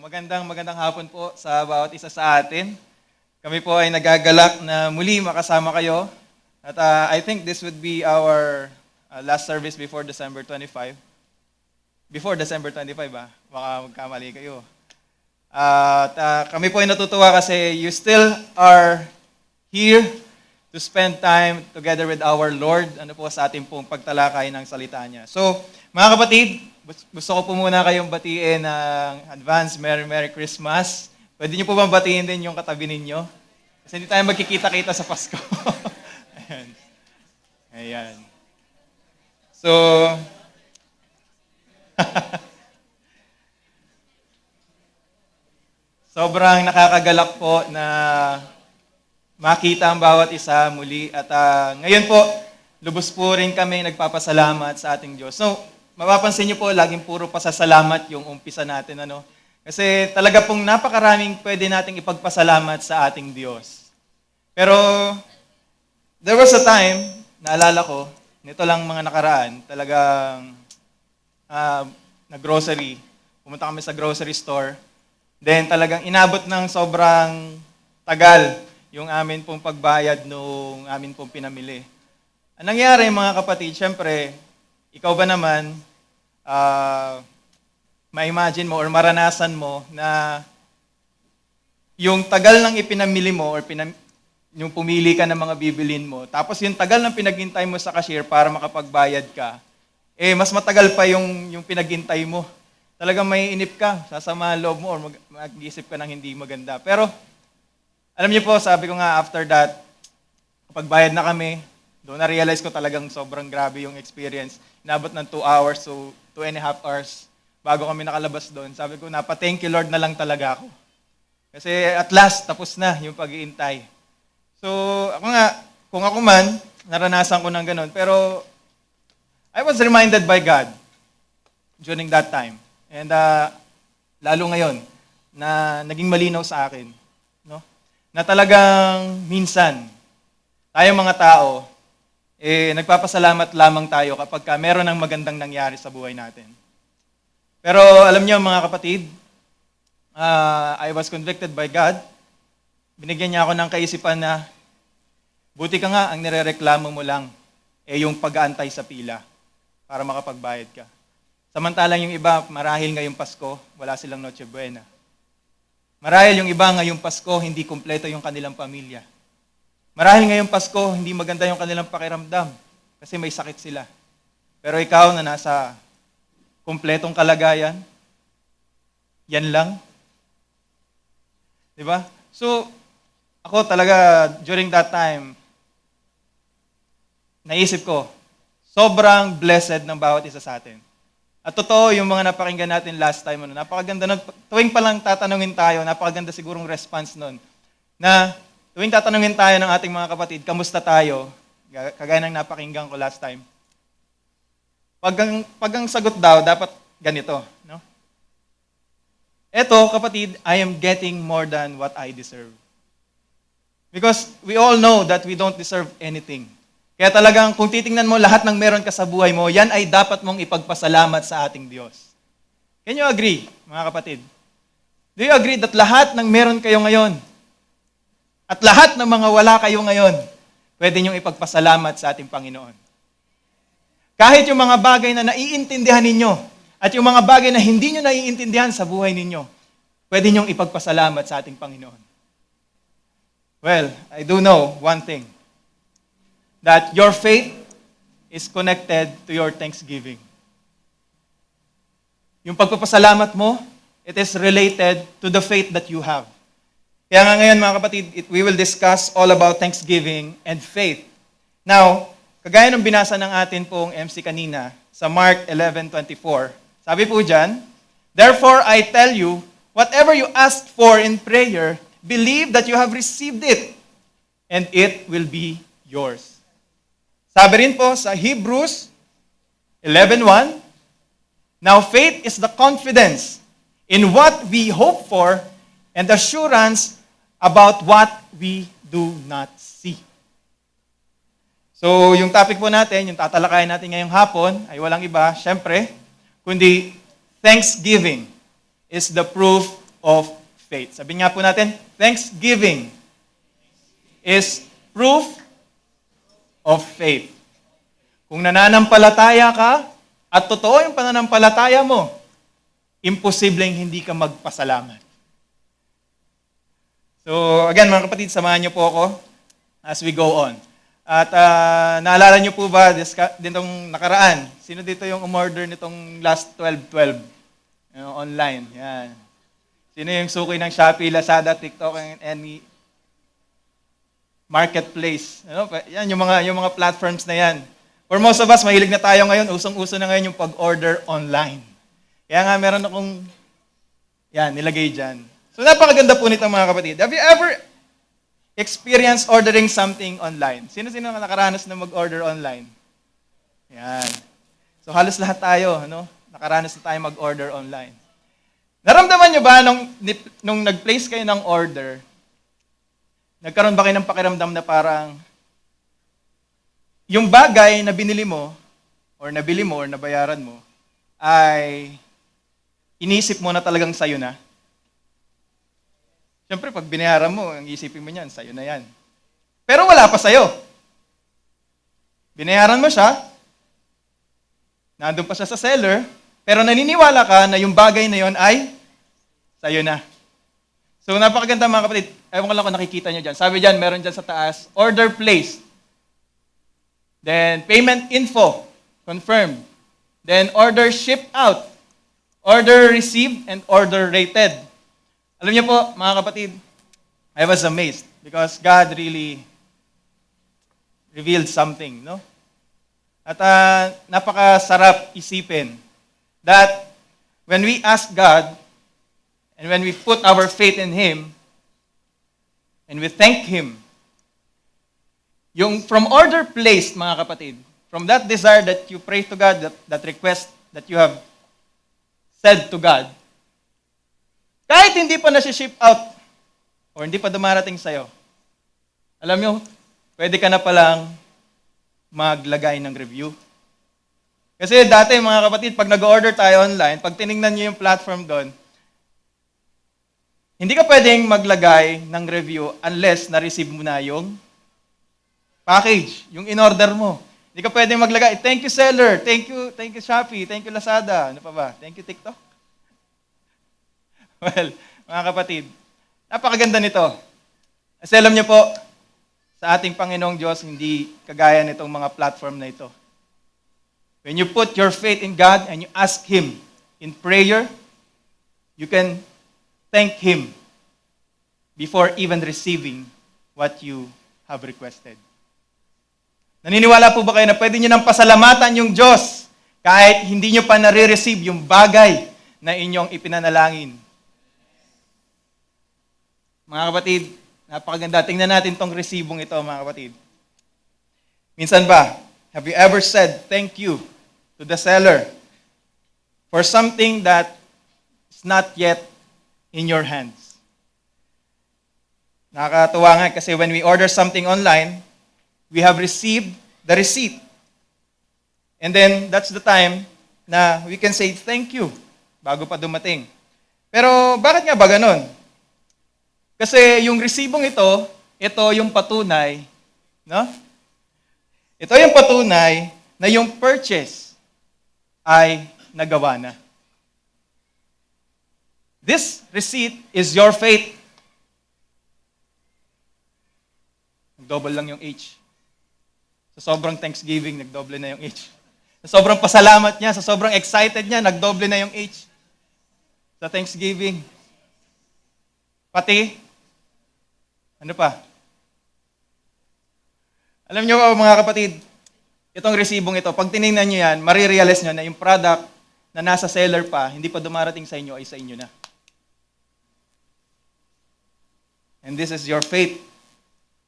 Magandang hapon po sa bawat isa sa atin. Kami po ay nagagalak na muli makasama kayo. At I think this would be our last service before December 25. Before December 25 baka magkamali kayo. At kami po ay natutuwa kasi you still are here to spend time together with our Lord. Ano po sa ating pong pagtalakay ng salita niya. So, mga kapatid, gusto ko po muna kayong batiin ng advance Merry Christmas. Pwede niyo po bang batiin din yung katabi ninyo? Kasi hindi tayo magkikita-kita sa Pasko. Ayan. So, sobrang nakakagalak po na makita ang bawat isa muli. At ngayon po, lubos po rin kami nagpapasalamat sa ating Diyos. So, mapapansin niyo po, laging puro pasasalamat yung umpisa natin. Kasi talaga pong napakaraming pwede nating ipagpasalamat sa ating Diyos. Pero, there was a time, naalala ko, nito lang mga nakaraan, talagang nag-grocery. Pumunta kami sa grocery store. Then talagang inabot ng sobrang tagal yung amin pong pagbayad nung amin pong pinamili. Ang nangyari mga kapatid, syempre, ikaw ba naman, ma-imagine mo or maranasan mo na yung tagal ng ipinamili mo or yung pumili ka ng mga bibilin mo, tapos yung tagal ng pinaghintay mo sa cashier para makapagbayad ka, mas matagal pa yung pinaghintay mo. Talagang may inip ka, sasama loob mo or mag-isip ka ng hindi maganda. Pero, alam niyo po, sabi ko nga after that, kapag bayad na kami, doon na-realize ko talagang sobrang grabe yung experience. Inabot ng 2 hours to 2.5 hours bago kami nakalabas doon. Sabi ko, thank you Lord na lang talaga ako. Kasi at last, tapos na yung pag-iintay. So, ako nga, kung ako man, naranasan ko ng ganun. Pero, I was reminded by God during that time. And lalo ngayon, na naging malinaw sa akin, no? Na talagang minsan, tayong mga tao, nagpapasalamat lamang tayo kapag meron ng magandang nangyari sa buhay natin. Pero alam niyo mga kapatid, I was convicted by God. Binigyan niya ako ng kaisipan na buti ka nga ang nirereklamo mo lang yung pag-aantay sa pila para makapagbayad ka. Samantalang yung iba, marahil ngayong Pasko, wala silang Noche Buena. Marahil yung iba ngayong Pasko, hindi kumpleto yung kanilang pamilya. Marahil ngayong Pasko, hindi maganda yung kanilang pakiramdam kasi may sakit sila. Pero ikaw na nasa kumpletong kalagayan, yan lang. Diba? So, ako talaga, during that time, naisip ko, sobrang blessed ng bawat isa sa atin. At totoo, yung mga napakinggan natin last time, napakaganda nun. Tuwing pa lang tatanungin tayo, napakaganda sigurong response nun. Na tuwing tatanungin tayo ng ating mga kapatid, kamusta tayo? Kagaya ng napakinggan ko last time. Pag ang sagot daw, dapat ganito. No? Eto, kapatid, I am getting more than what I deserve. Because we all know that we don't deserve anything. Kaya talagang kung titingnan mo lahat ng meron ka sa buhay mo, yan ay dapat mong ipagpasalamat sa ating Diyos. Can you agree, mga kapatid? Do you agree that lahat ng meron kayo ngayon, at lahat ng mga wala kayo ngayon, pwede niyong ipagpasalamat sa ating Panginoon? Kahit yung mga bagay na naiintindihan ninyo, at yung mga bagay na hindi nyo naiintindihan sa buhay ninyo, pwede niyong ipagpasalamat sa ating Panginoon. Well, I do know one thing, that your faith is connected to your thanksgiving. Yung pagpapasalamat mo, it is related to the faith that you have. Kaya nga ngayon mga kapatid, we will discuss all about thanksgiving and faith. Now, kagaya ng binasa ng atin pong MC kanina, sa Mark 11:24, sabi po dyan, "Therefore I tell you, whatever you ask for in prayer, believe that you have received it, and it will be yours." Sabi rin po sa Hebrews 11:1, "Now faith is the confidence in what we hope for and assurance about what we do not see." So, yung topic po natin, yung tatalakayin natin ngayong hapon, ay walang iba, syempre, kundi thanksgiving is the proof of faith. Sabi nga po natin, thanksgiving is proof of faith. Kung nananampalataya ka, at totoo yung pananampalataya mo, imposibleng hindi ka magpasalamat. So, again, mga kapatid, samahan niyo po ako as we go on. At naalala niyo po ba, ditong nakaraan, sino dito yung umorder nitong last 12-12 online? Yan. Sino yung suki ng Shopee, Lazada, TikTok, and any marketplace? Yan, yung mga platforms na yan. For most of us, mahilig na tayo ngayon, usong-uso na ngayon yung pag-order online. Kaya nga, meron akong, nilagay dyan. So, napakaganda po nito mga kapatid. Have you ever experienced ordering something online? Sino-sino ang nakaranas na mag-order online? Yan. So, halos lahat tayo, nakaranas na tayo mag-order online. Naramdaman nyo ba nung nag-place kayo ng order, nagkaroon ba kayo ng pakiramdam na parang yung bagay na binili mo, or nabili mo, or nabayaran mo, ay inisip mo na talagang sayo na? Siyempre, pag binayaran mo, ang isipin mo niyan, sayo na yan. Pero wala pa sayo. Binayaran mo siya, nandun pa siya sa seller, pero naniniwala ka na yung bagay na yon ay sayo na. So, napakaganda mga kapatid. Ewan ko lang kung nakikita nyo dyan. Sabi dyan, meron dyan sa taas, order placed. Then, payment info, confirmed. Then, order shipped out. Order received and order rated. Alam niyo po, mga kapatid, I was amazed because God really revealed something, no? At napakasarap isipin that when we ask God and when we put our faith in Him and we thank Him, yung from order placed, mga kapatid, from that desire that you pray to God, that request that you have said to God, kahit hindi pa nasi-ship out or hindi pa dumarating sa'yo, alam nyo, pwede ka na palang maglagay ng review. Kasi dati, mga kapatid, pag nag-order tayo online, pag tinignan nyo yung platform doon, hindi ka pwedeng maglagay ng review unless na-receive mo na yung package, yung in-order mo. Hindi ka pwedeng maglagay, thank you seller, thank you Shopee, thank you Lazada, ano pa ba? Thank you TikTok. Well, mga kapatid, napakaganda nito. Kasi alam niyo po, sa ating Panginoong Diyos, hindi kagaya nitong mga platform na ito. When you put your faith in God and you ask Him in prayer, you can thank Him before even receiving what you have requested. Naniniwala po ba kayo na pwede nyo nang pasalamatan yung Diyos kahit hindi nyo pa nare-receive yung bagay na inyong ipinanalangin? Mga kapatid, napakaganda. Tingnan natin tong resibong ito, mga kapatid. Minsan ba, have you ever said thank you to the seller for something that is not yet in your hands? Nakakatuwa nga kasi when we order something online, we have received the receipt. And then, that's the time na we can say thank you bago pa dumating. Pero bakit nga ba ganun? Kasi yung resibong ito yung patunay, no? Ito yung patunay na yung purchase ay nagawa na. This receipt is your faith. Double lang yung H. Sa sobrang thanksgiving, nagdoble na yung H. Sa sobrang pasalamat niya, sa sobrang excited niya, nagdoble na yung H. Sa thanksgiving. Pati, ano pa? Alam niyo mga kapatid, itong resibong ito, pag tinignan niyo yan, marirealize niyo na yung product na nasa seller pa, hindi pa dumarating sa inyo, ay sa inyo na. And this is your faith.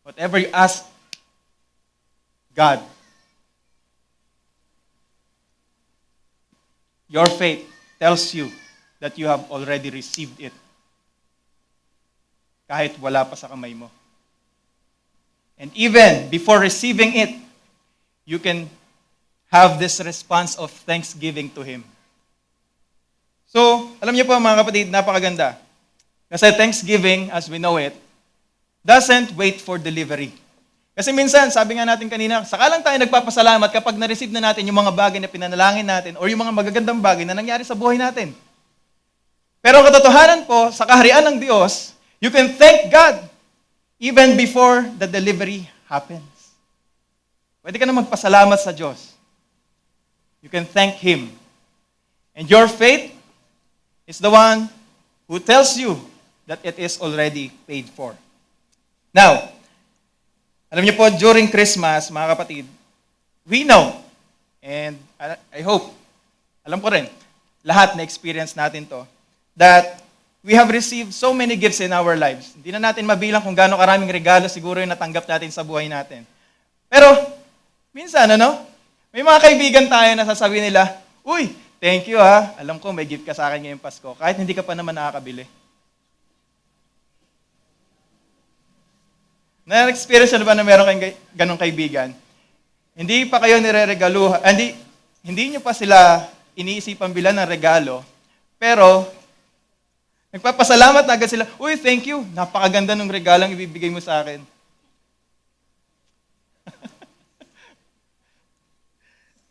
Whatever you ask God, your faith tells you that you have already received it. Kahit wala pa sa kamay mo. And even before receiving it, you can have this response of thanksgiving to Him. So, alam niyo po mga kapatid, napakaganda. Kasi Thanksgiving, as we know it, doesn't wait for delivery. Kasi minsan, sabi nga natin kanina, saka lang tayo nagpapasalamat kapag na-receive na natin yung mga bagay na pinanalangin natin or yung mga magagandang bagay na nangyari sa buhay natin. Pero ang katotohanan po, sa kaharian ng Diyos, you can thank God even before the delivery happens. Pwede ka na magpasalamat sa Diyos. You can thank Him. And your faith is the one who tells you that it is already paid for. Now, alam niyo po, during Christmas, mga kapatid, we know, and I hope, alam ko rin, lahat na experience natin to, that we have received so many gifts in our lives. Hindi na natin mabilang kung gaano karaming regalo siguro yung natanggap natin sa buhay natin. Pero, minsan, may mga kaibigan tayo na sasabihin nila, uy, thank you ha, alam ko may gift ka sa akin ngayong Pasko, kahit hindi ka pa naman nakakabili. Na-experience na ba na meron kayong ganong kaibigan? Hindi pa kayo nireregaluhan, hindi nyo pa sila iniisipan bilan ng regalo, pero nagpapasalamat na agad sila, uy, thank you, napakaganda ng regalang ibibigay mo sa akin.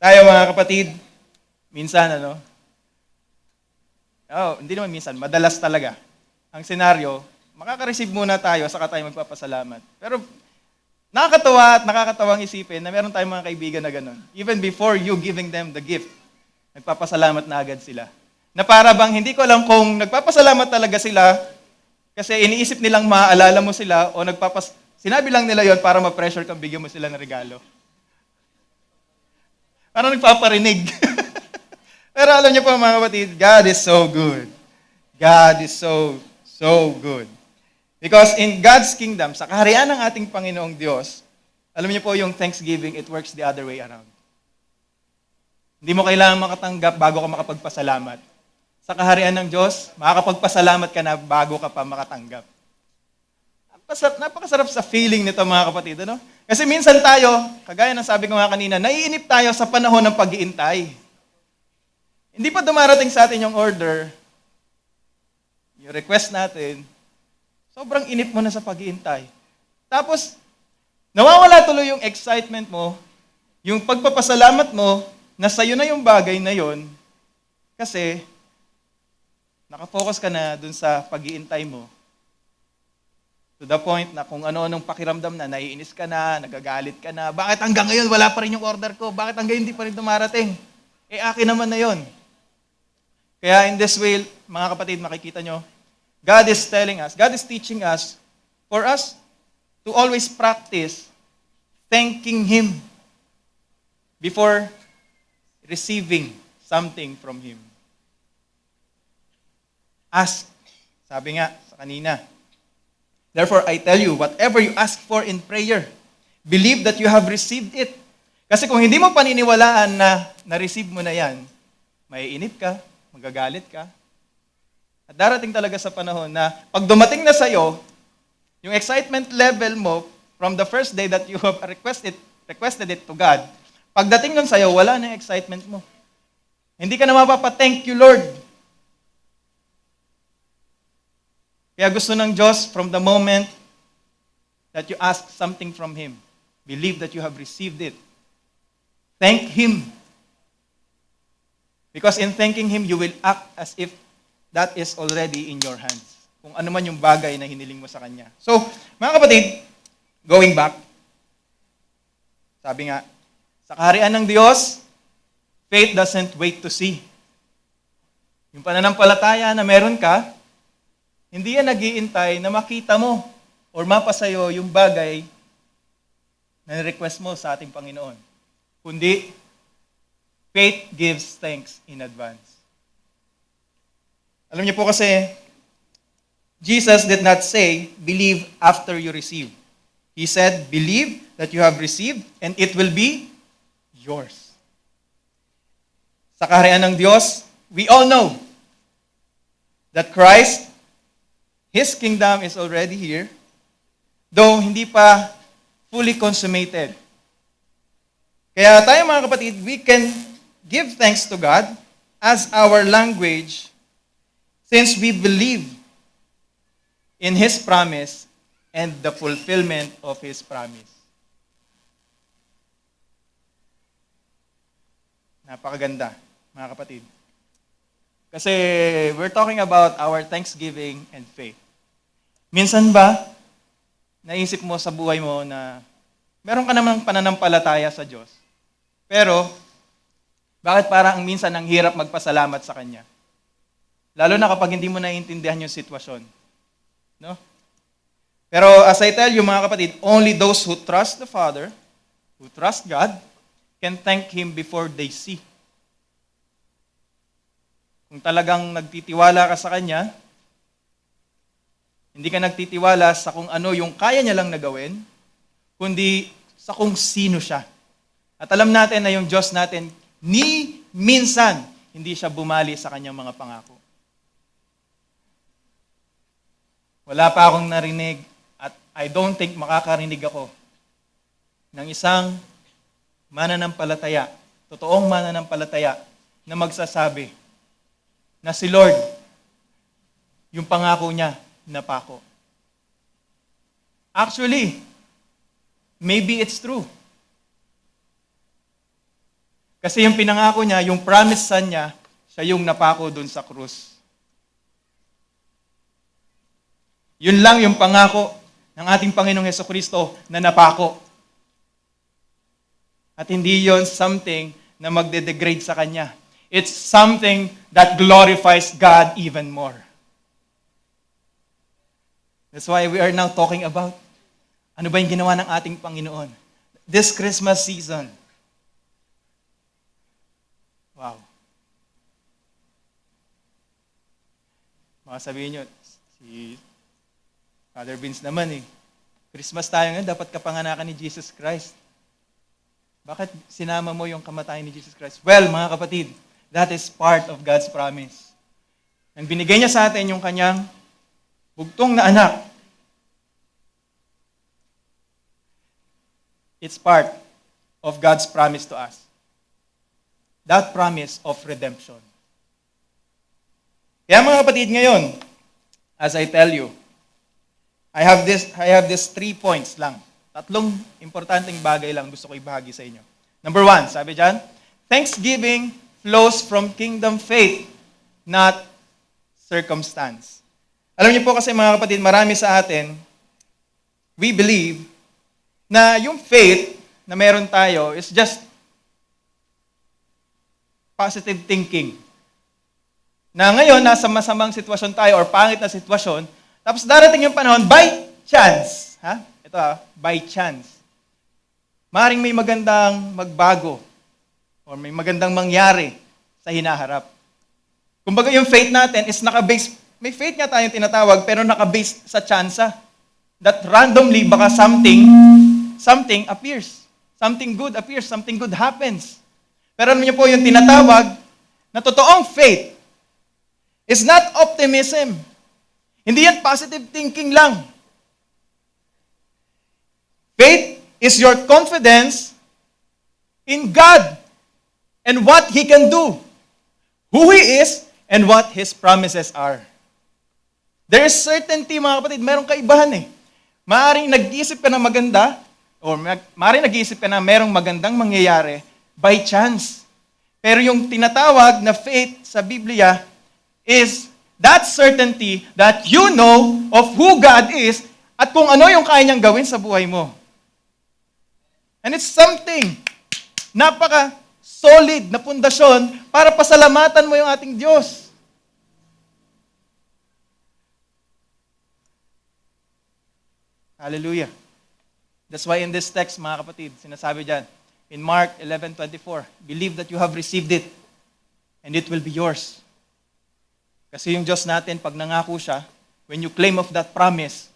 Tayo mga kapatid, minsan hindi naman minsan, madalas talaga, ang senaryo, makaka-receive muna tayo, saka tayo magpapasalamat. Pero nakakatawa at nakakatawang isipin na meron tayong mga kaibigan na gano'n. Even before you giving them the gift, nagpapasalamat na agad sila. Na para bang hindi ko alam kung nagpapasalamat talaga sila kasi iniisip nilang maaalala mo sila o sinabi lang nila yon para ma-pressure kang bigyan mo sila ng regalo. Parang nagpaparinig. Pero alam niyo po mga kapatid, God is so good. God is so good. Because in God's kingdom, sa kaharian ng ating Panginoong Diyos, alam niyo po yung Thanksgiving, it works the other way around. Hindi mo kailangan makatanggap bago ka makapagpasalamat. Sa kaharian ng Diyos, makakapagpasalamat ka na bago ka pa makatanggap. Napakasarap sa feeling nito mga kapatid. Kasi minsan tayo, kagaya ng sabi ko nga kanina, naiinip tayo sa panahon ng pag-iintay. Hindi pa dumarating sa atin yung order, yung request natin, sobrang inip mo na sa pag-iintay. Tapos, nawawala tuloy yung excitement mo, yung pagpapasalamat mo, na sa'yo na yung bagay na yon, kasi nakafocus ka na dun sa pag-iintay mo. To the point na kung ano-anong pakiramdam na, naiinis ka na, nagagalit ka na, bakit hanggang ngayon wala pa rin yung order ko? Bakit hanggang hindi pa rin dumarating? Akin naman na yon. Kaya in this way, mga kapatid, makikita nyo, God is telling us, God is teaching us, for us to always practice thanking Him before receiving something from Him. Ask, sabi nga sa kanina, therefore I tell you, whatever you ask for in prayer, believe that you have received it. Kasi kung hindi mo paniniwalaan na na-receive mo na yan, maiinip ka, magagalit ka. At darating talaga sa panahon na pag dumating na sa'yo, yung excitement level mo from the first day that you have requested it to God, pagdating nun sa'yo, wala na yung excitement mo. Hindi ka na mapapa-thank you, Lord. Kaya gusto ng Diyos from the moment that you ask something from Him, believe that you have received it. Thank Him. Because in thanking Him, you will act as if that is already in your hands. Kung ano man yung bagay na hiniling mo sa Kanya. So, mga kapatid, going back, sabi nga, sa kaharian ng Diyos, faith doesn't wait to see. Yung pananampalataya na meron ka, hindi yan nag-iintay na makita mo or mapasayo yung bagay na request mo sa ating Panginoon. Kundi, faith gives thanks in advance. Alam niyo po kasi, Jesus did not say, believe after you receive. He said, believe that you have received and it will be yours. Sa kaharian ng Diyos, we all know that Christ, His kingdom is already here, though hindi pa fully consummated. Kaya tayo mga kapatid, we can give thanks to God as our language since we believe in His promise and the fulfillment of His promise. Napakaganda, mga kapatid. Kasi we're talking about our thanksgiving and faith. Minsan ba, naisip mo sa buhay mo na meron ka namang pananampalataya sa Diyos, pero bakit parang minsan ang hirap magpasalamat sa Kanya? Lalo na kapag hindi mo naiintindihan yung sitwasyon. No? Pero as I tell you, mga kapatid, only those who trust the Father, who trust God, can thank Him before they see. Kung talagang nagtitiwala ka sa Kanya, hindi ka nagtitiwala sa kung ano yung kaya niya lang na gawin, kundi sa kung sino siya. At alam natin na yung Diyos natin, ni minsan, hindi siya bumali sa Kanyang mga pangako. Wala pa akong narinig at I don't think makakarinig ako ng isang mananampalataya, totoong mananampalataya na magsasabi na si Lord, yung pangako niya, napako. Actually, maybe it's true. Kasi yung pinangako niya, yung promise son niya, siya yung napako dun sa krus. Yun lang yung pangako ng ating Panginoong Hesukristo na napako. At hindi yon something na magde-degrade sa Kanya. It's something that glorifies God even more. That's why we are now talking about ano ba yung ginawa ng ating Panginoon. This Christmas season. Wow. Baka sabihin nyo, si Father Vince naman Christmas tayo ngayon, dapat kapanganakan ni Jesus Christ. Bakit sinama mo yung kamatayan ni Jesus Christ? Well, mga kapatid, that is part of God's promise. Nang binigay niya sa atin yung kanyang bugtong na anak, it's part of God's promise to us. That promise of redemption. Kaya mga kapatid, ngayon, as I tell you, I have this 3 points lang. Tatlong importanteng bagay lang gusto ko ibahagi sa inyo. Number 1, sabi dyan, thanksgiving flows from kingdom faith, not circumstance. Alam niyo po kasi mga kapatid, marami sa atin, we believe na yung faith na meron tayo is just positive thinking. Na ngayon, nasa masamang sitwasyon tayo or pangit na sitwasyon, tapos darating yung panahon, by chance, by chance. Maring may magandang magbago or may magandang mangyari sa hinaharap. Kumbaga yung faith natin is naka-base, may faith nga tayong tinatawag, pero naka-base sa tsansa. That randomly, baka something appears. Something good appears, something good happens. Pero alam niyo po yung tinatawag na totoong faith is not optimism. Hindi yan positive thinking lang. Faith is your confidence in God and what He can do, who He is, and what His promises are. There is certainty, mga kapatid, mayroong kaibahan Maaring nag-iisip ka na maganda, or maaring nag-iisip ka na mayroong magandang mangyayari by chance. Pero yung tinatawag na faith sa Biblia is that certainty that you know of who God is at kung ano yung kaya niyang gawin sa buhay mo. And it's something napaka-solid na pundasyon para pasalamatan mo yung ating Diyos. Hallelujah. That's why in this text, mga kapatid, sinasabi dyan, in Mark 11:24, believe that you have received it and it will be yours. Kasi yung Diyos natin, pag nangako siya, when you claim of that promise,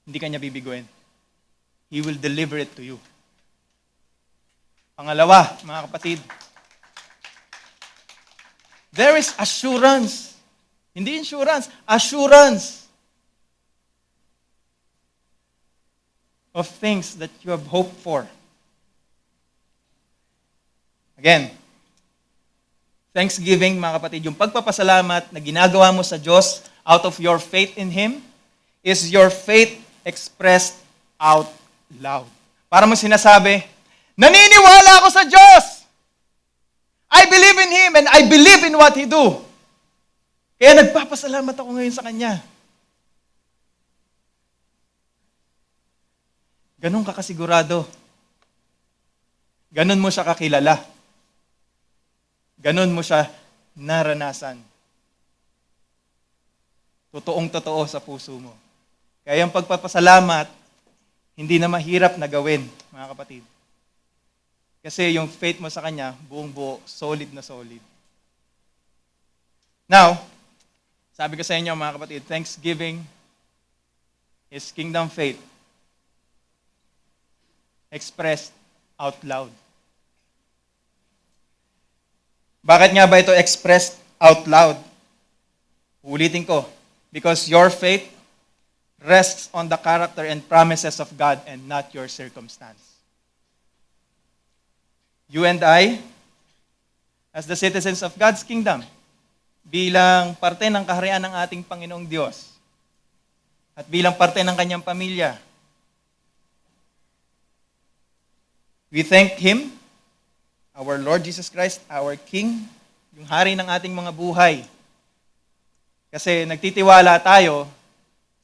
hindi ka niya bibiguin. He will deliver it to you. Pangalawa, mga kapatid, there is assurance. Hindi insurance, assurance of things that you have hoped for. Again, thanksgiving, mga kapatid, yung pagpapasalamat na ginagawa mo sa Diyos out of your faith in Him is your faith expressed out loud. Para mo sinasabi, naniniwala ako sa Diyos! I believe in Him and I believe in what He do. Kaya nagpapasalamat ako ngayon sa Kanya. Ganun ka kasigurado. Ganun mo siya kakilala. Ganun mo siya naranasan. Totoong-totoo sa puso mo. Kaya ang pagpapasalamat, hindi na mahirap na gawin, mga kapatid. Kasi yung faith mo sa Kanya, buong-buo, solid na solid. Now, sabi ko sa inyo, mga kapatid, thanksgiving is kingdom faith expressed out loud. Bakit nga ba ito expressed out loud? Ulitin ko. Because your faith rests on the character and promises of God and not your circumstance. You and I, as the citizens of God's kingdom, bilang parte ng kaharian ng ating Panginoong Diyos, at bilang parte ng Kanyang pamilya, we thank Him, our Lord Jesus Christ, our King, yung hari ng ating mga buhay. Kasi nagtitiwala tayo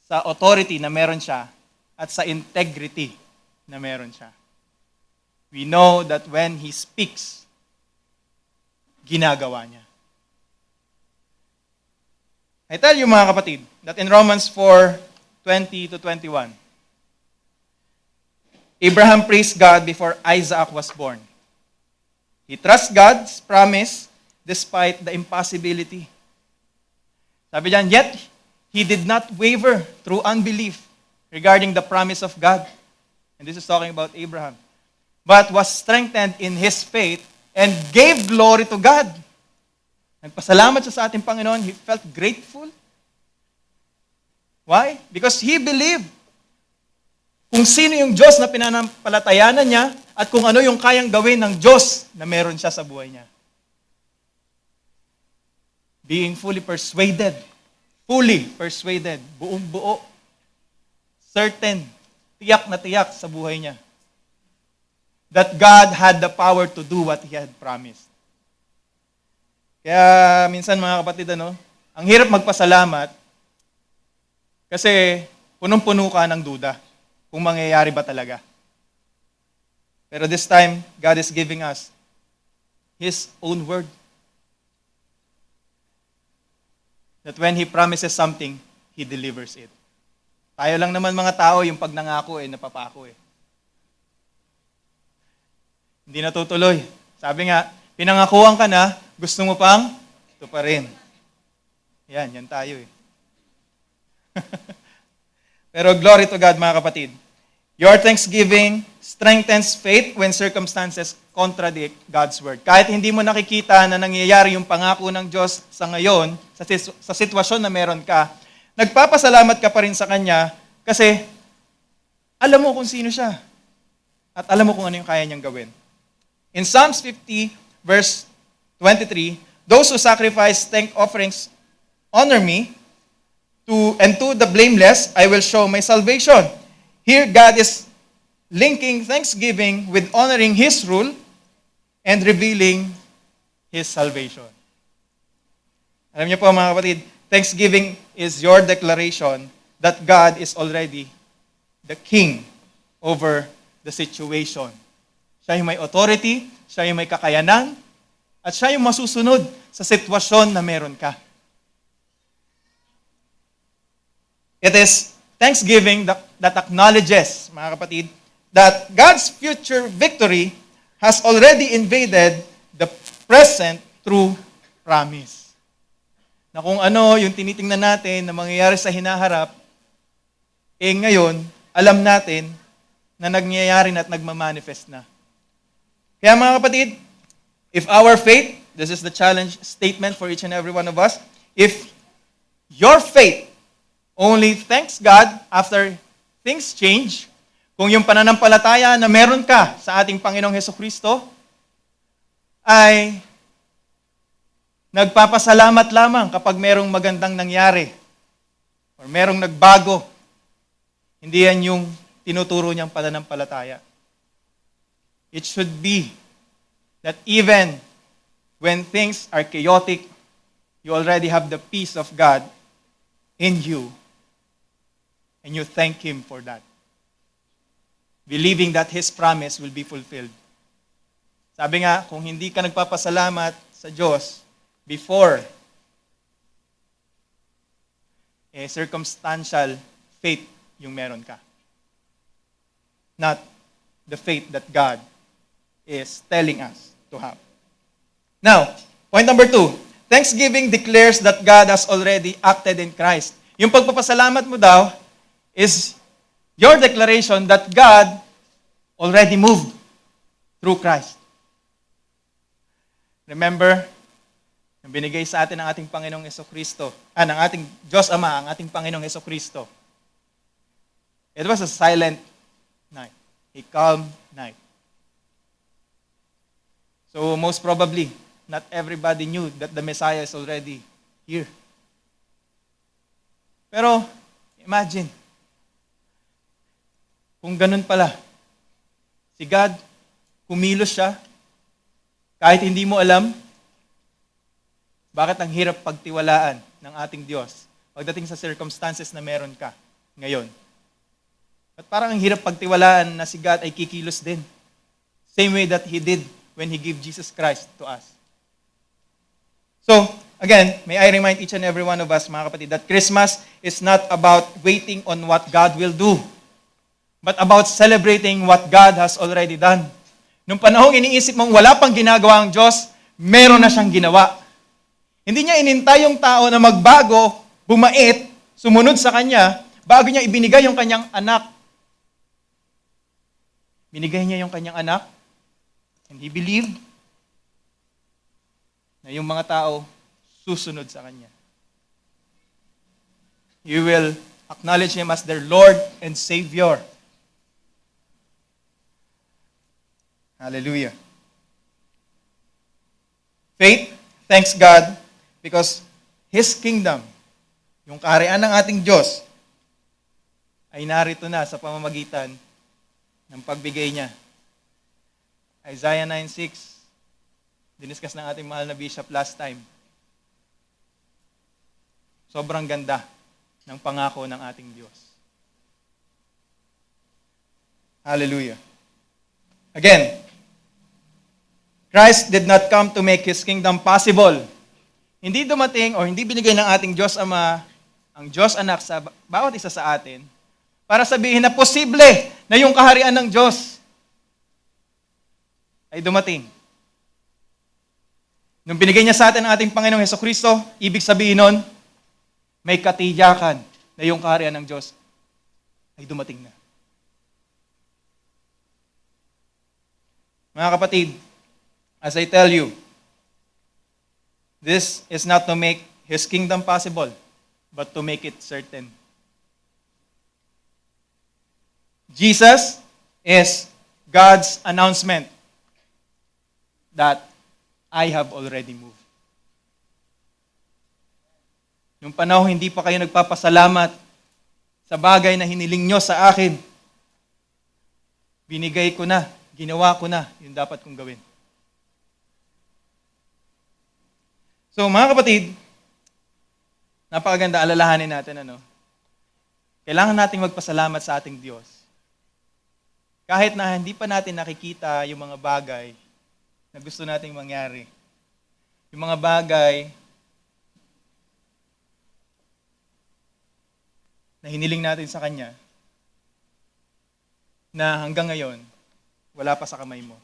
sa authority na meron siya at sa integrity na meron siya. We know that when He speaks, ginagawa niya. I tell you mga kapatid, that in Romans 4:20-21, Abraham praised God before Isaac was born. He trusts God's promise despite the impossibility. Sabi diyan, yet he did not waver through unbelief regarding the promise of God. And this is talking about Abraham. But was strengthened in his faith and gave glory to God. Nagpasalamat siya sa ating Panginoon. He felt grateful. Why? Because he believed kung sino yung Diyos na pinanampalatayanan niya at kung ano yung kayang gawin ng Diyos na meron siya sa buhay niya. Being fully persuaded, buong buo, certain, tiyak na tiyak sa buhay niya, that God had the power to do what He had promised. Kaya minsan mga kapatid, ang hirap magpasalamat kasi punong-puno ka ng duda kung mangyayari ba talaga. Pero this time, God is giving us His own word. That when He promises something, He delivers it. Tayo lang naman mga tao, yung pag nangako napapako Hindi natutuloy. Sabi nga, pinangakuan ka na, gusto mo pang tuparin. Yan tayo Pero glory to God mga kapatid. Your thanksgiving strengthens faith when circumstances contradict God's word. Kahit hindi mo nakikita na nangyayari yung pangako ng Diyos sa ngayon, sa sitwasyon na meron ka, nagpapasalamat ka pa rin sa Kanya kasi alam mo kung sino siya. At alam mo kung ano yung kaya niyang gawin. In Psalms 50, verse 23, those who sacrifice thank offerings honor me, and to the blameless I will show my salvation. Here God is linking thanksgiving with honoring His rule and revealing His salvation. Alam niyo po mga kapatid, thanksgiving is your declaration that God is already the King over the situation. Siya yung may authority, siya yung may kakayanan, at siya yung masusunod sa sitwasyon na meron ka. It is thanksgiving that acknowledges, mga kapatid, that God's future victory has already invaded the present through promise. Na kung ano yung tinitingnan natin na mangyayari sa hinaharap, ngayon, alam natin na nangyayari na at nagmamanifest na. Kaya mga kapatid, if our faith, this is the challenge statement for each and every one of us, if your faith only thanks God after things change, kung yung pananampalataya na meron ka sa ating Panginoong Hesukristo ay nagpapasalamat lamang kapag merong magandang nangyari or merong nagbago Hindi yan yung tinuturo niyang pananampalataya. It should be that even when things are chaotic, you already have the peace of God in you, and you thank Him for that, believing that His promise will be fulfilled. Sabi nga, kung hindi ka nagpapasalamat sa Diyos before, circumstantial faith yung meron ka. Not the faith that God is telling us to have. Now, point number 2. Thanksgiving declares that God has already acted in Christ. Yung pagpapasalamat mo daw is your declaration that God already moved through Christ. Remember, yung binigay sa atin ng ating Panginoong Hesukristo, ng ating Diyos Ama, ang ating Panginoong Hesukristo. It was a silent night, a calm night. So most probably, not everybody knew that the Messiah is already here. Pero, imagine, kung ganun pala, si God, kumilos siya, kahit hindi mo alam, bakit ang hirap pagtiwalaan ng ating Diyos pagdating sa circumstances na meron ka ngayon? At parang ang hirap pagtiwalaan na si God ay kikilos din. Same way that He did when He gave Jesus Christ to us. So, again, may I remind each and every one of us, mga kapatid, that Christmas is not about waiting on what God will do, but about celebrating what God has already done. Nung panahong iniisip mong wala pang ginagawa ang Diyos, meron na siyang ginawa. Hindi niya inintay yung tao na magbago, bumait, sumunod sa Kanya, bago niya ibinigay yung Kanyang anak. Binigay niya yung Kanyang anak, and He believed na yung mga tao susunod sa Kanya. You will acknowledge Him as their Lord and Savior. Hallelujah. Faith, thanks God, because His kingdom, yung kaharian ng ating Diyos, ay narito na sa pamamagitan ng pagbigay niya. Isaiah 9:6, diniscuss ng ating mahal na bishop last time. Sobrang ganda ng pangako ng ating Diyos. Hallelujah. Again, Christ did not come to make His kingdom possible. Hindi dumating o hindi binigay ng ating Diyos Ama ang Diyos Anak sa bawat isa sa atin para sabihin na posible na yung kaharian ng Diyos ay dumating. Nung binigay niya sa atin ang ating Panginoong Hesukristo, ibig sabihin nun, may katiyakan na yung kaharian ng Diyos ay dumating na. Mga kapatid, as I tell you, this is not to make His kingdom possible, but to make it certain. Jesus is God's announcement that I have already moved. Yung panahon hindi pa kayo nagpapasalamat sa bagay na hiniling nyo sa akin, binigay ko na, ginawa ko na yung dapat kong gawin. So mga kapatid, napakaganda, alalahanin natin, kailangan nating magpasalamat sa ating Diyos. Kahit na hindi pa natin nakikita yung mga bagay na gusto nating mangyari. Yung mga bagay na hiniling natin sa Kanya, na hanggang ngayon, wala pa sa kamay mo.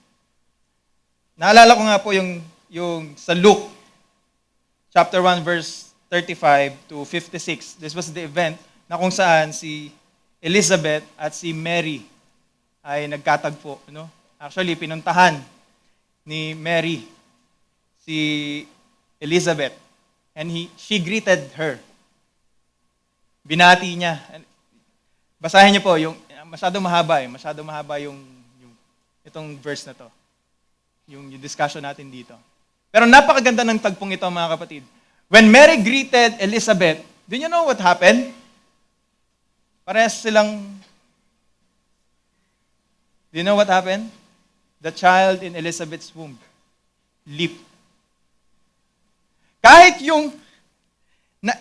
Naalala ko nga po yung sa Luke, chapter 1, verse 35 to 56. This was the event na kung saan si Elizabeth at si Mary ay nagkatagpo. Actually, pinuntahan ni Mary si Elizabeth, and she greeted her. Binati niya. Basahin niyo po, masyadong mahaba yung itong verse na to. Yung discussion natin dito. Pero napakaganda ng tagpong ito, mga kapatid. When Mary greeted Elizabeth, do you know what happened? Parehas silang Do you know what happened? The child in Elizabeth's womb leaped. Kahit yung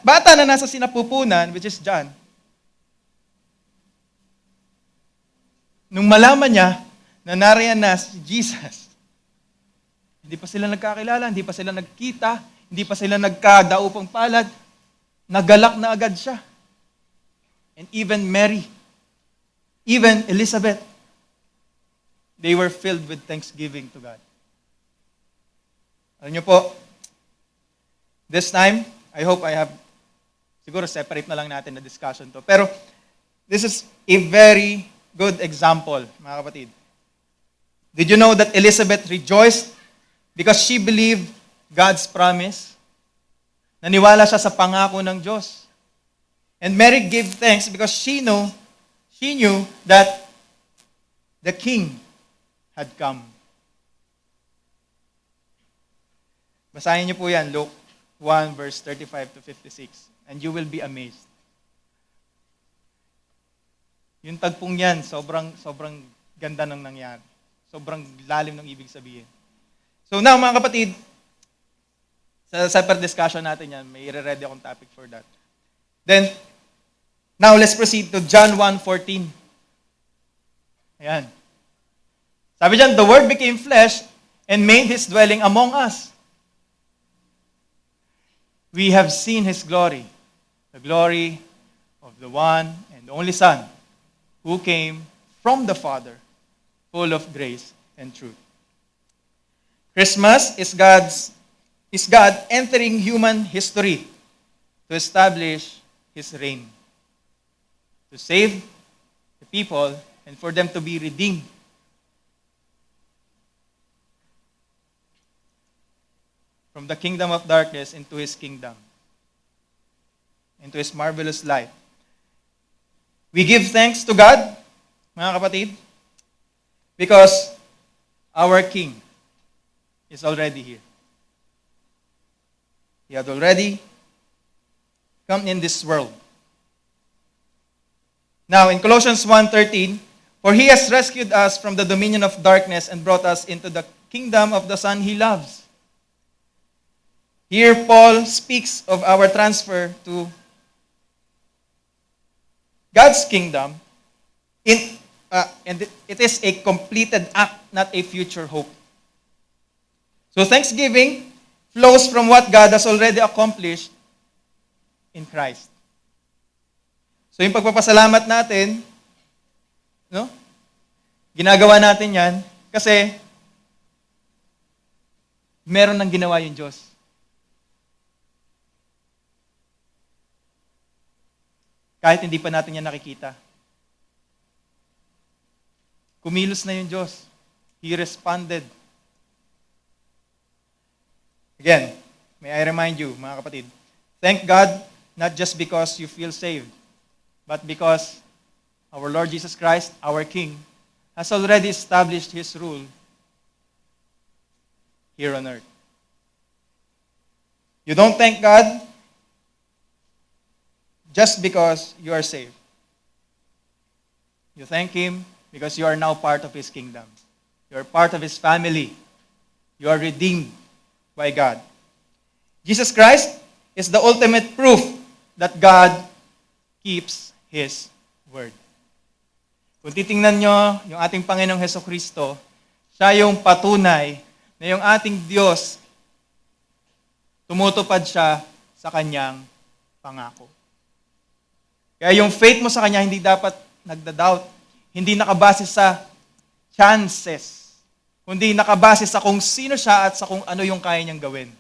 bata na nasa sinapupunan, which is John, nung malaman niya na nariyan na si Jesus, hindi pa sila nagkakilala, hindi pa sila nagkita, hindi pa sila nagkadaupang palad, nagalak na agad siya. And even Mary, even Elizabeth, they were filled with thanksgiving to God. Alam niyo po, this time, I hope I have, siguro separate na lang natin na discussion to. Pero, this is a very good example, mga kapatid. Did you know that Elizabeth rejoiced because she believed God's promise? Naniwala siya sa pangako ng Diyos. And Mary gave thanks because she knew that the king had come. Basahin niyo po yan, Luke 1 verse 35 to 56, and you will be amazed. Yung tagpong yan, sobrang ganda ng nangyari. Sobrang lalim ng ibig sabihin. So now, mga kapatid, sa separate discussion natin yan, may i-ready akong topic for that. Then, now let's proceed to John 1:14. Ayan. Sabi dyan, the Word became flesh and made His dwelling among us. We have seen His glory, the glory of the one and only Son, who came from the Father, full of grace and truth. Christmas is God entering human history to establish His reign, to save the people and for them to be redeemed. From the kingdom of darkness into His kingdom, into His marvelous light. We give thanks to God, mga kapatid, because our King is already here. He had already come in this world. Now, in Colossians 1:13, for He has rescued us from the dominion of darkness and brought us into the kingdom of the Son He loves. Here, Paul speaks of our transfer to God's kingdom, and it is a completed act, not a future hope. So thanksgiving flows from what God has already accomplished in Christ. So yung pagpapasalamat natin, ginagawa natin yan kasi meron nang ginawa yung Diyos. Kahit hindi pa natin yan nakikita. Kumilos na yung Diyos. He responded. Again, may I remind you, mga kapatid, thank God not just because you feel saved, but because our Lord Jesus Christ, our King, has already established His rule here on earth. You don't thank God just because you are saved. You thank Him because you are now part of His kingdom. You are part of His family. You are redeemed by God. Jesus Christ is the ultimate proof that God keeps His word. Kung titingnan nyo yung ating Panginoong Hesukristo, siya yung patunay na yung ating Diyos, tumutupad siya sa Kanyang pangako. Kaya yung faith mo sa Kanya hindi dapat nagda-doubt. Hindi nakabase sa chances. Kundi nakabase sa kung sino siya at sa kung ano yung kaya niyang gawin.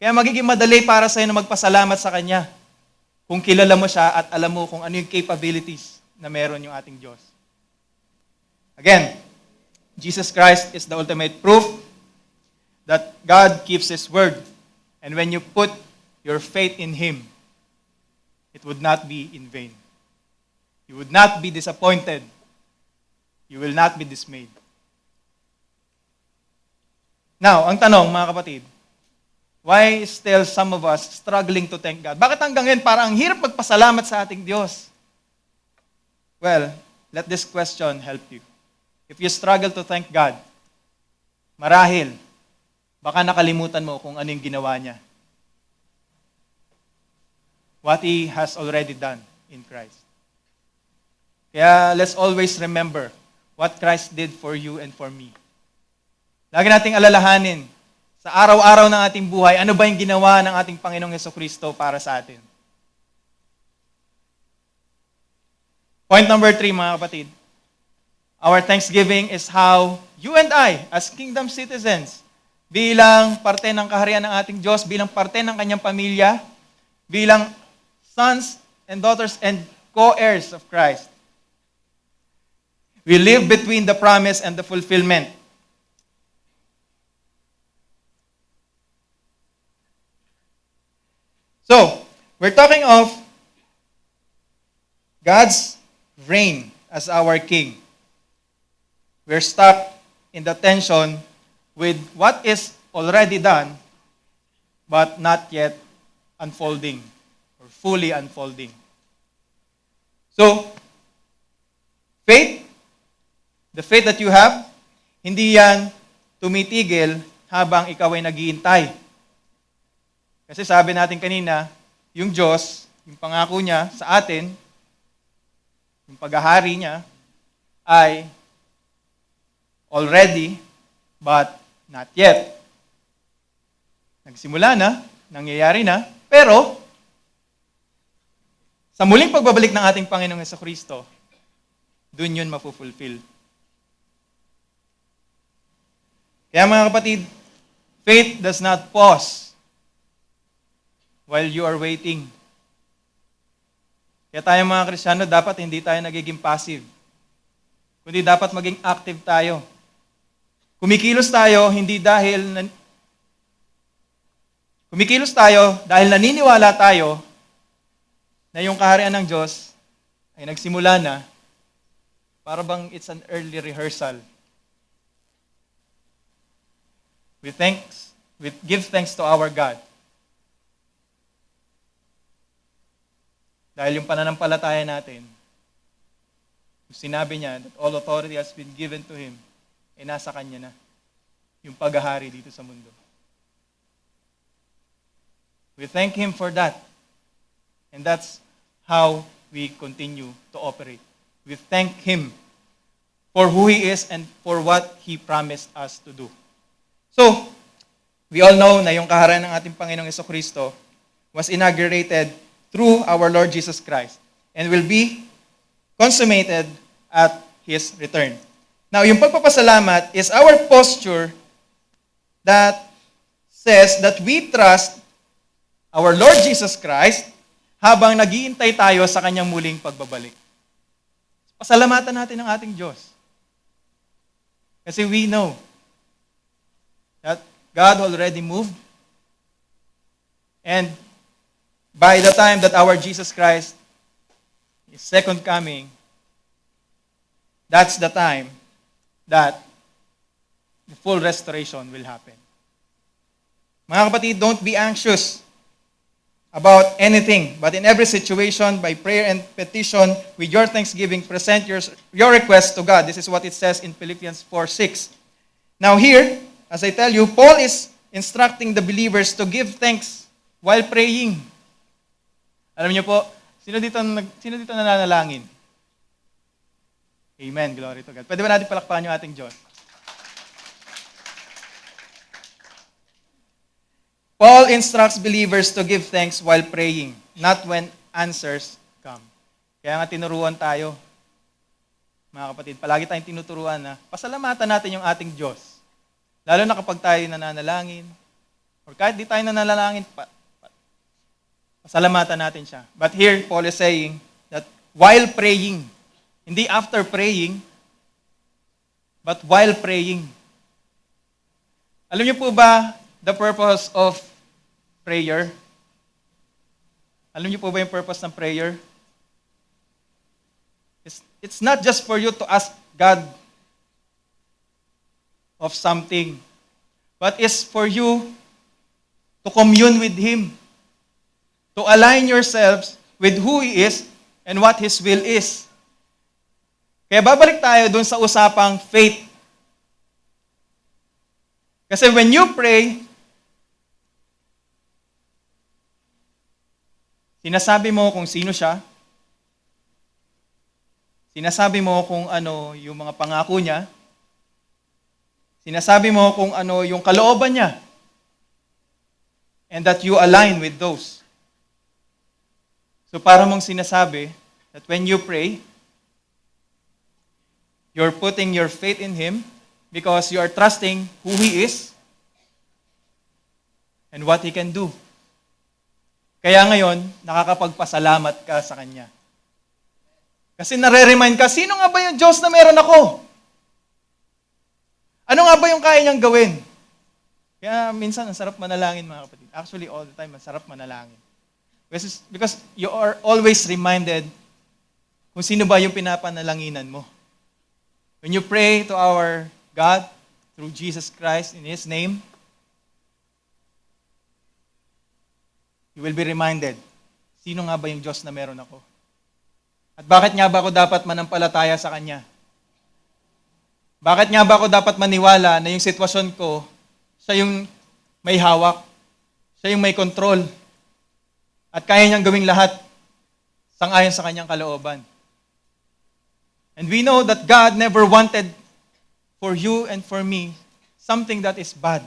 Kaya magiging madali para sa'yo na magpasalamat sa Kanya kung kilala mo siya at alam mo kung ano yung capabilities na meron yung ating Diyos. Again, Jesus Christ is the ultimate proof that God keeps His word. And when you put your faith in Him, it would not be in vain. You would not be disappointed. You will not be dismayed. Now, ang tanong, mga kapatid, why still some of us struggling to thank God? Bakit hanggang ngayon parang ang hirap magpasalamat sa ating Diyos? Well, let this question help you. if you struggle to thank God, marahil, baka nakalimutan mo kung ano yung ginawa niya. What He has already done in Christ. Kaya let's always remember what Christ did for you and for me. Lagi nating alalahanin, sa araw-araw ng ating buhay, ano ba yung ginawa ng ating Panginoong Jesucristo para sa atin? Point number 3, mga kapatid. Our thanksgiving is how you and I, as kingdom citizens, bilang parte ng kaharian ng ating Diyos, bilang parte ng kanyang pamilya, bilang sons and daughters and co-heirs of Christ, we live between the promise and the fulfillment. So, we're talking of God's reign as our King. We're stuck in the tension with what is already done, but not yet unfolding, or fully unfolding. So, faith, the faith that you have, hindi yan tumitigil habang ikaw ay naghihintay. Kasi sabi natin kanina, yung Diyos, yung pangako niya sa atin, yung paghahari niya, ay already, but not yet. Nagsimula na, nangyayari na, pero sa muling pagbabalik ng ating Panginoong Jesucristo, dun yun mapufulfill. Kaya mga kapatid, faith does not pause while you are waiting. Kaya tayo mga Kristiyano, dapat hindi tayo nagiging passive, kundi dapat maging active tayo. Kumikilos tayo dahil naniniwala tayo na yung kaharian ng Diyos ay nagsimula na, para bang it's an early rehearsal. We give thanks to our God. Dahil yung pananampalataya natin, sinabi niya that all authority has been given to Him, nasa Kanya na yung paghahari dito sa mundo. We thank Him for that. And that's how we continue to operate. We thank Him for who He is and for what He promised us to do. So, we all know na yung kaharian ng ating Panginoong Jesucristo was inaugurated through our Lord Jesus Christ and will be consummated at His return. Now, yung pagpapasalamat is our posture that says that we trust our Lord Jesus Christ habang naghihintay tayo sa Kanyang muling pagbabalik. Pasalamatan natin ang ating Diyos. Kasi we know that God already moved, and by the time that our Jesus Christ is second coming, that's the time that the full restoration will happen. Mga kapatid, don't be anxious about anything, but in every situation, by prayer and petition, with your thanksgiving, present your request to God. This is what it says in Philippians 4:6. Now here, as I tell you, Paul is instructing the believers to give thanks while praying. Alam niyo po, sino dito nananalangin? Amen, glory to God. Pwede ba natin palakpakan yung ating Diyos? Paul instructs believers to give thanks while praying, not when answers come. Kaya nga tinuruan tayo, mga kapatid, palagi tayong tinuturuan na pasalamatan natin yung ating Diyos. Lalo na kapag tayo nananalangin, or kahit di tayo nananalangin, pasalamatan natin siya. But here, Paul is saying that while praying, hindi after praying, but while praying. Alam niyo po ba the purpose of prayer? Alam niyo po ba yung purpose ng prayer? It's not just for you to ask God of something, but it's for you to commune with Him, to align yourselves with who He is and what His will is. Kaya babalik tayo dun sa usapang faith. Kasi when you pray, sinasabi mo kung sino siya, sinasabi mo kung ano yung mga pangako niya, sinasabi mo kung ano yung kalooban niya, and that you align with those. So para mong sinasabi that when you pray, you're putting your faith in Him because you are trusting who He is and what He can do. Kaya ngayon, nakakapagpasalamat ka sa Kanya. Kasi nare-remind ka, sino nga ba yung Diyos na meron ako? Ano nga ba yung kaya niyang gawin? Kaya minsan, ang sarap manalangin, mga kapatid. Actually, all the time, ang sarap manalangin. Because you are always reminded kung sino ba yung pinapanalanginan mo. When you pray to our God through Jesus Christ in His name, you will be reminded, sino nga ba yung Diyos na meron ako? At bakit nga ba ako dapat manampalataya sa Kanya? Bakit nga ba ako dapat maniwala na yung sitwasyon ko, siya yung may hawak, siya yung may control, at kaya niyang gawing lahat sang-ayon sa Kanyang kalooban. And we know that God never wanted for you and for me something that is bad.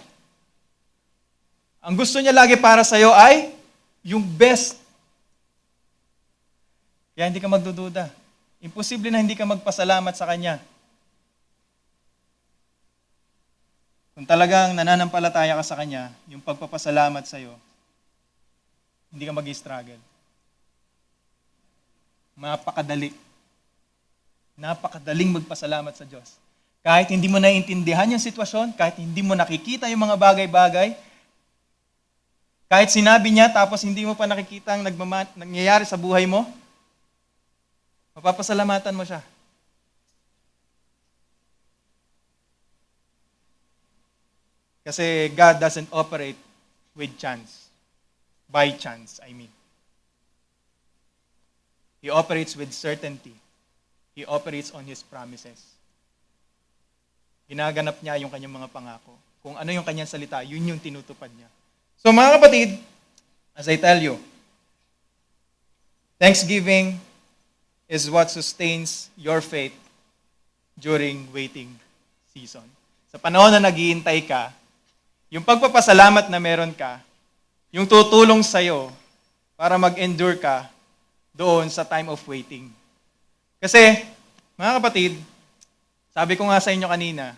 Ang gusto niya lagi para sa'yo ay yung best. Kaya hindi ka magdududa. Imposible na hindi ka magpasalamat sa Kanya. Kung talagang nananampalataya ka sa Kanya, yung pagpapasalamat sa'yo, hindi ka mag-struggle. Napakadali. Napakadaling magpasalamat sa Diyos. Kahit hindi mo naiintindihan yung sitwasyon, kahit hindi mo nakikita yung mga bagay-bagay, kahit sinabi niya tapos hindi mo pa nakikita ang nangyayari sa buhay mo, mapapasalamatan mo siya. Kasi God doesn't operate with chance. By chance, I mean. He operates with certainty. He operates on His promises. Ginaganap niya yung kanyang mga pangako. Kung ano yung kanyang salita, yun yung tinutupad niya. So mga kapatid, as I tell you, thanksgiving is what sustains your faith during waiting season. Sa panahon na naghihintay ka, yung pagpapasalamat na meron ka, yung tutulong sa'yo para mag-endure ka doon sa time of waiting. Kasi, mga kapatid, sabi ko nga sa inyo kanina,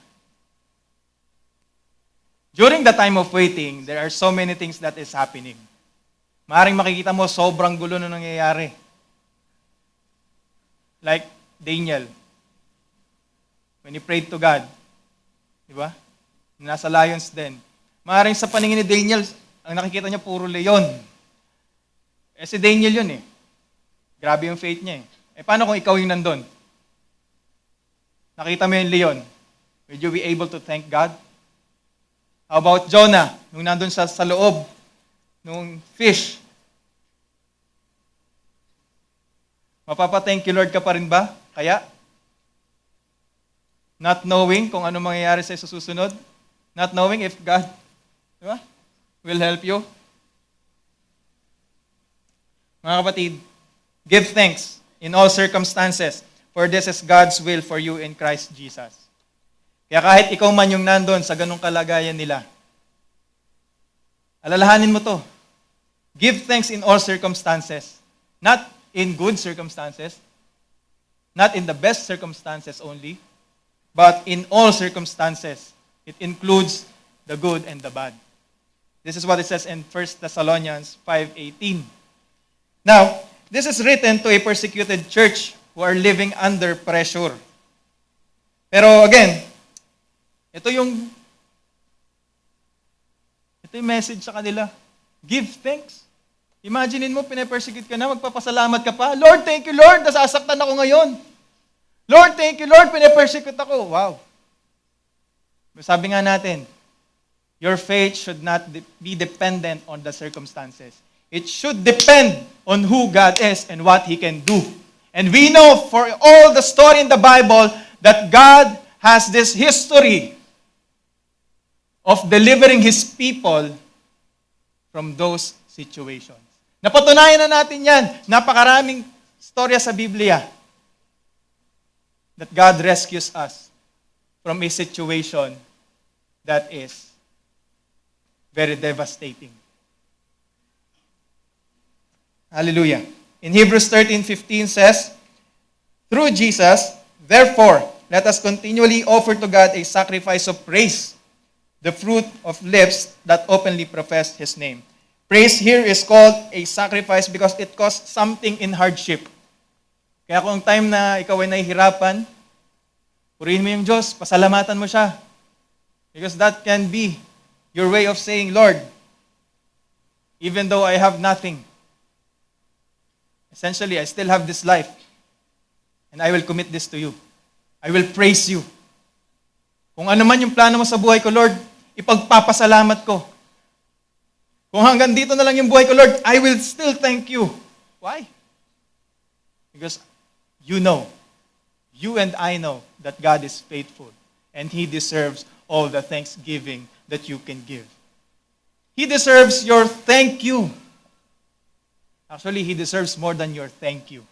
during the time of waiting, there are so many things that is happening. Maaaring makikita mo, sobrang gulo na nangyayari. Like Daniel, when he prayed to God, di ba? Nasa lions den. Maaaring sa paningin ni Daniel, ang nakikita niya puro leon. Si Daniel yun eh. Grabe yung faith niya eh. Paano kung ikaw yung nandun? Nakita mo yung leon. Will you be able to thank God? How about Jonah, nung nandun sa loob, nung fish? Mapapa-thank you Lord ka pa rin ba? Kaya? Not knowing kung ano mangyayari sa susunod? Not knowing if God, di ba? Will help you. Mga kapatid, give thanks in all circumstances, for this is God's will for you in Christ Jesus. Kaya kahit ikaw man yung nandun sa ganung kalagayan nila, alalahanin mo to. Give thanks in all circumstances. Not in good circumstances, not in the best circumstances only, but in all circumstances. It includes the good and the bad. This is what it says in 1 Thessalonians 5:18. Now, this is written to a persecuted church who are living under pressure. Pero again, ito yung message sa kanila. Give thanks. Imaginein mo, pinapersecute ka na, magpapasalamat ka pa. Lord, thank you, Lord, nasasaktan ako ngayon. Lord, thank you, Lord, pinapersecute ako. Wow. Sabi nga natin, your faith should not be dependent on the circumstances. It should depend on who God is and what He can do. And we know for all the story in the Bible that God has this history of delivering His people from those situations. Napatunayan na natin yan. Napakaraming storya sa Biblia that God rescues us from a situation that is very devastating. Hallelujah. In Hebrews 13:15 says, through Jesus, therefore, let us continually offer to God a sacrifice of praise, the fruit of lips that openly profess His name. Praise here is called a sacrifice because it costs something in hardship. Kaya kung time na ikaw ay nahihirapan, purihin mo yung Diyos, pasalamatan mo siya. Because that can be your way of saying, Lord, even though I have nothing, essentially, I still have this life. And I will commit this to you. I will praise you. Kung ano man yung plano mo sa buhay ko, Lord, ipagpapasalamat ko. Kung hanggang dito na lang yung buhay ko, Lord, I will still thank you. Why? Because you know, you and I know that God is faithful and He deserves all the thanksgiving that you can give. He deserves your thank you. Actually, He deserves more than your thank you.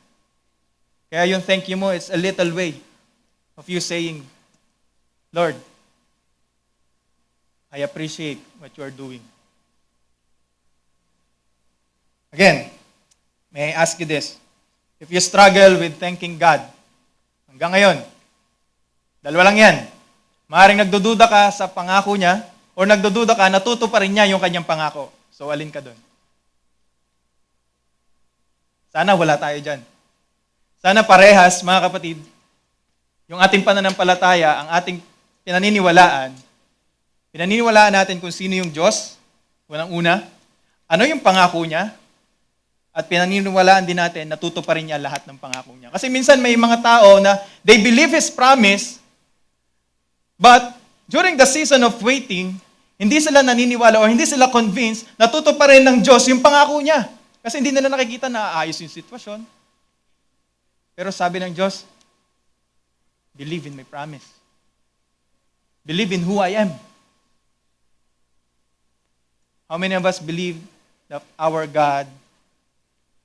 Kaya yung thank you mo, it's a little way of you saying, Lord, I appreciate what you are doing. Again, may I ask you this? If you struggle with thanking God, hanggang ngayon, dalawa lang yan. Maaaring nagdududa ka sa pangako niya, o nagdududa ka, natuto pa rin niya yung kanyang pangako. So, alin ka doon? Sana wala tayo dyan. Sana parehas, mga kapatid, yung ating pananampalataya, ang ating pinaniniwalaan natin kung sino yung Diyos, unang-una, ano yung pangako niya, at pinaniniwalaan din natin, natuto pa rin niya lahat ng pangako niya. Kasi minsan may mga tao na they believe His promise, but during the season of waiting, hindi sila naniniwala o hindi sila convinced, natuto pa rin ng Diyos yung pangako niya. Kasi hindi nila nakikita na aayos yung sitwasyon. Pero sabi ng Diyos, believe in my promise. Believe in who I am. How many of us believe that our God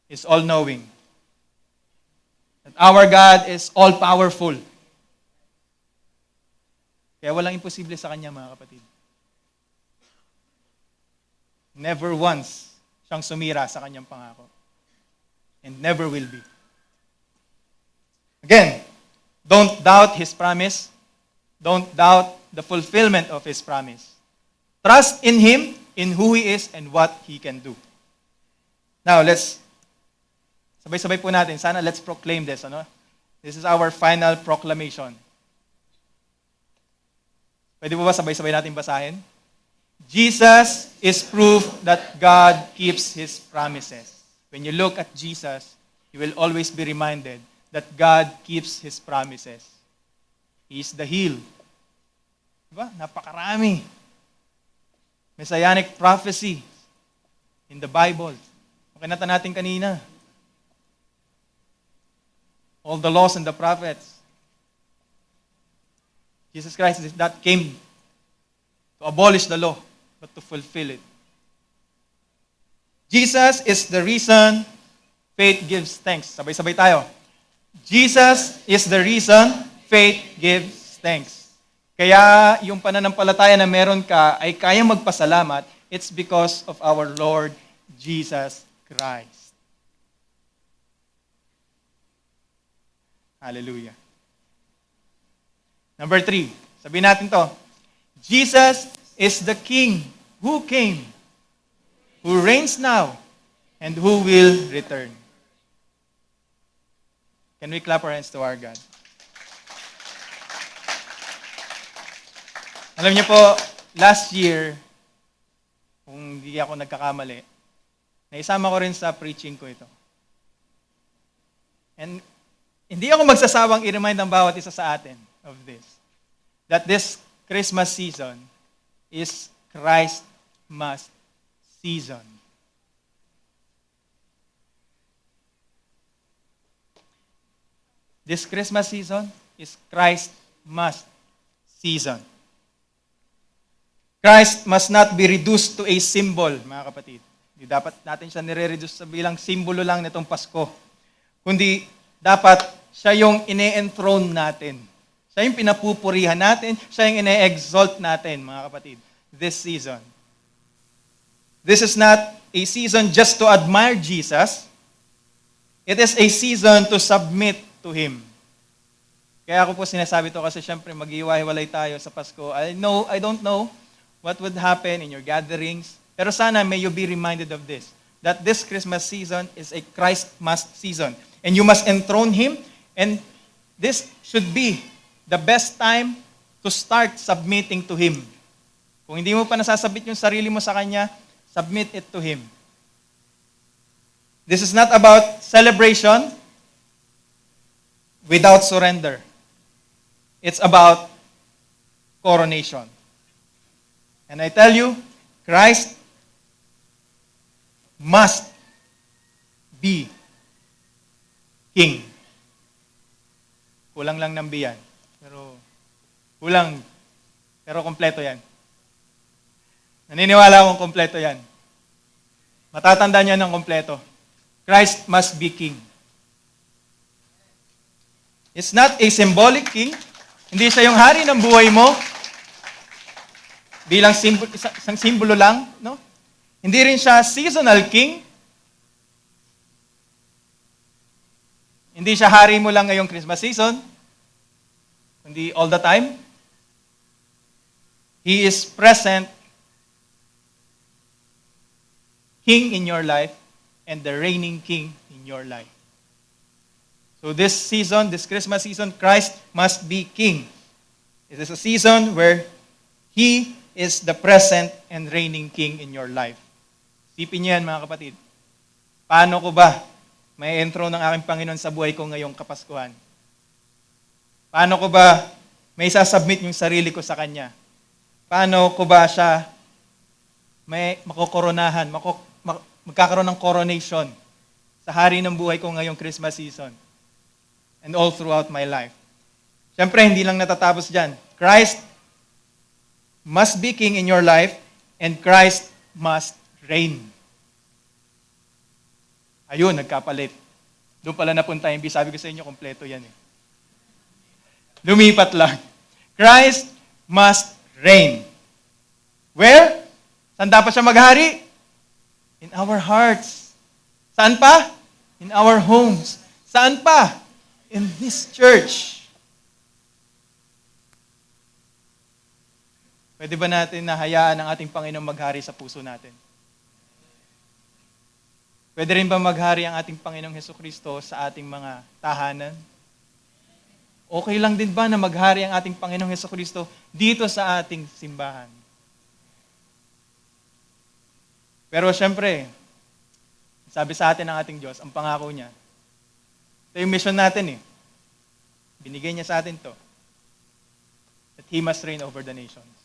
is all-knowing? That our God is all-powerful? Kaya walang imposible sa Kanya, mga kapatid. Never once siyang sumira sa Kanyang pangako. And never will be. Again, don't doubt His promise. Don't doubt the fulfillment of His promise. Trust in Him, in who He is, and what He can do. Now, sabay-sabay po natin. Sana let's proclaim this. This is our final proclamation. Pwede po ba sabay-sabay natin basahin? Jesus is proof that God keeps His promises. When you look at Jesus, you will always be reminded that God keeps His promises. He is the heal. Diba? Napakarami. Messianic prophecy in the Bible. Kinata natin kanina. All the laws and the prophets. Jesus Christ is that came to abolish the law, but to fulfill it. Jesus is the reason faith gives thanks. Sabay-sabay tayo. Jesus is the reason faith gives thanks. Kaya yung pananampalataya na meron ka ay kayang magpasalamat, it's because of our Lord Jesus Christ. Hallelujah. Number 3, sabihin natin to. Jesus is the King who came, who reigns now, and who will return. Can we clap our hands to our God? Alam niyo po, last year, kung hindi ako nagkakamali, naisama ko rin sa preaching ko ito. And hindi ako magsasawang i-remind ang bawat isa sa atin of this. That this Christmas season is Christmas season. This Christmas season is Christ must season. Christ must not be reduced to a symbol, mga kapatid. Hindi dapat natin siya nire-reduce sa bilang simbolo lang nitong Pasko. Kundi dapat siya yung ine-enthrone natin. Siya yung pinapupurihan natin, siya yung ine-exalt natin, mga kapatid, this season. This is not a season just to admire Jesus. It is a season to submit to Him. Kaya ako po sinasabi to kasi syempre mag-iwalay tayo sa Pasko. I don't know what would happen in your gatherings. Pero sana may you be reminded of this, that this Christmas season is a Christ must season. And you must enthrone Him, and this should be the best time to start submitting to Him. Kung hindi mo pa nasasabit yung sarili mo sa Kanya, submit it to Him. This is not about celebration without surrender. It's about coronation. And I tell you, Christ must be King. Kulang lang ng biyan. Pero kompleto yan. Naniniwala akong kompleto yan. Matatanda niya ng kompleto. Christ must be King. It's not a symbolic King. Hindi siya yung hari ng buhay mo. Bilang isang simbolo lang, no? Hindi rin siya seasonal king. Hindi siya hari mo lang ngayong Christmas season. Hindi all the time. He is present king in your life and the reigning king in your life. So this season, this Christmas season, Christ must be king. It is a season where He is the present and reigning king in your life. Isipin niyo yan, mga kapatid. Paano ko ba may enthrone ng aking Panginoon sa buhay ko ngayong Kapaskuhan? Paano ko ba may sasubmit yung sarili ko sa Kanya? Paano ko ba siya may makokoronahan, magkakaroon ng coronation sa hari ng buhay ko ngayong Christmas season and all throughout my life? Siyempre, hindi lang natatapos dyan. Christ must be king in your life, and Christ must reign. Ayun, nagkapalit. Doon pala napunta yung sabi ko sa inyo, kompleto yan eh. Lumipat lang. Christ must reign. Where? Saan dapat siya maghari? In our hearts. Saan pa? In our homes. Saan pa? In this church. Pwede ba natin nahayaan ang ating Panginoong maghari sa puso natin? Pwede rin ba maghari ang ating Panginoong Hesukristo sa ating mga tahanan? Okay lang din ba na maghari ang ating Panginoong Hesukristo dito sa ating simbahan? Pero syempre, sabi sa atin ng ating Diyos, ang pangako niya, ito yung mission natin eh. Binigay niya sa atin to. That He must reign over the nations.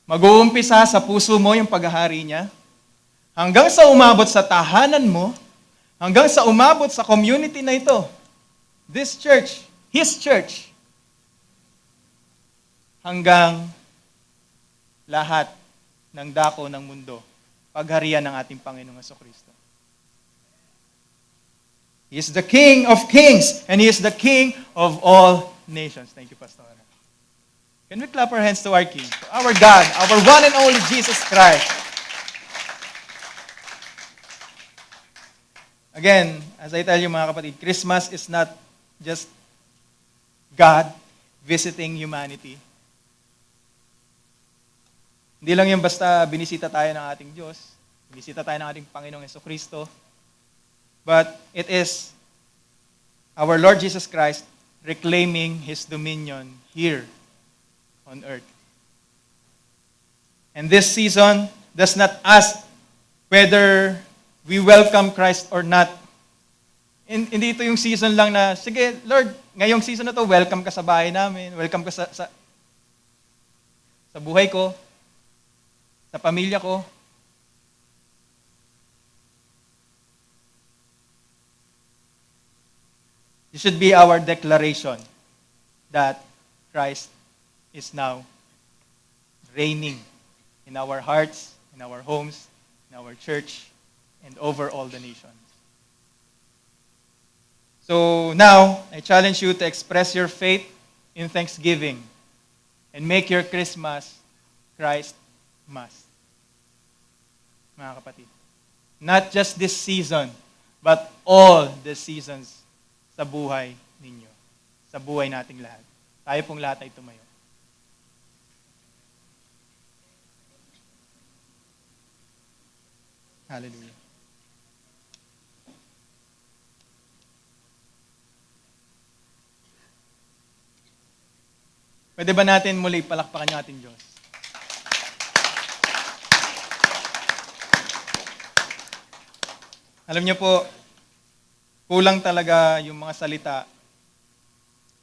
Mag-uumpisa sa puso mo yung paghahari niya, hanggang sa umabot sa tahanan mo, hanggang sa umabot sa community na ito. This church, His church. Hanggang lahat ng dako ng mundo, pagharian ng ating Panginoong Hesukristo. He is the King of kings, and He is the King of all nations. Thank you, Pastor. Can we clap our hands to our King, to our God, our one and only Jesus Christ? Again, as I tell you mga kapatid, Christmas is not just God visiting humanity. Hindi lang yung basta binisita tayo ng ating Diyos, binisita tayo ng ating Panginoong Hesukristo, but it is our Lord Jesus Christ reclaiming His dominion here on earth. And this season does not ask whether we welcome Christ or not. Hindi ito yung season lang na, sige, Lord, ngayong season na to, welcome ka sa bahay namin, welcome ka sa buhay ko, sa pamilya ko. This should be our declaration that Christ is now reigning in our hearts, in our homes, in our church, and over all the nations. So now, I challenge you to express your faith in thanksgiving and make your Christmas Christmas. Mga kapatid. Not just this season, but all the seasons sa buhay ninyo. Sa buhay nating lahat. Tayo pong lahat ay tumayo. Hallelujah. Pwede ba natin muli palakpakan yung ating Diyos? Alam niyo po, kulang talaga yung mga salita.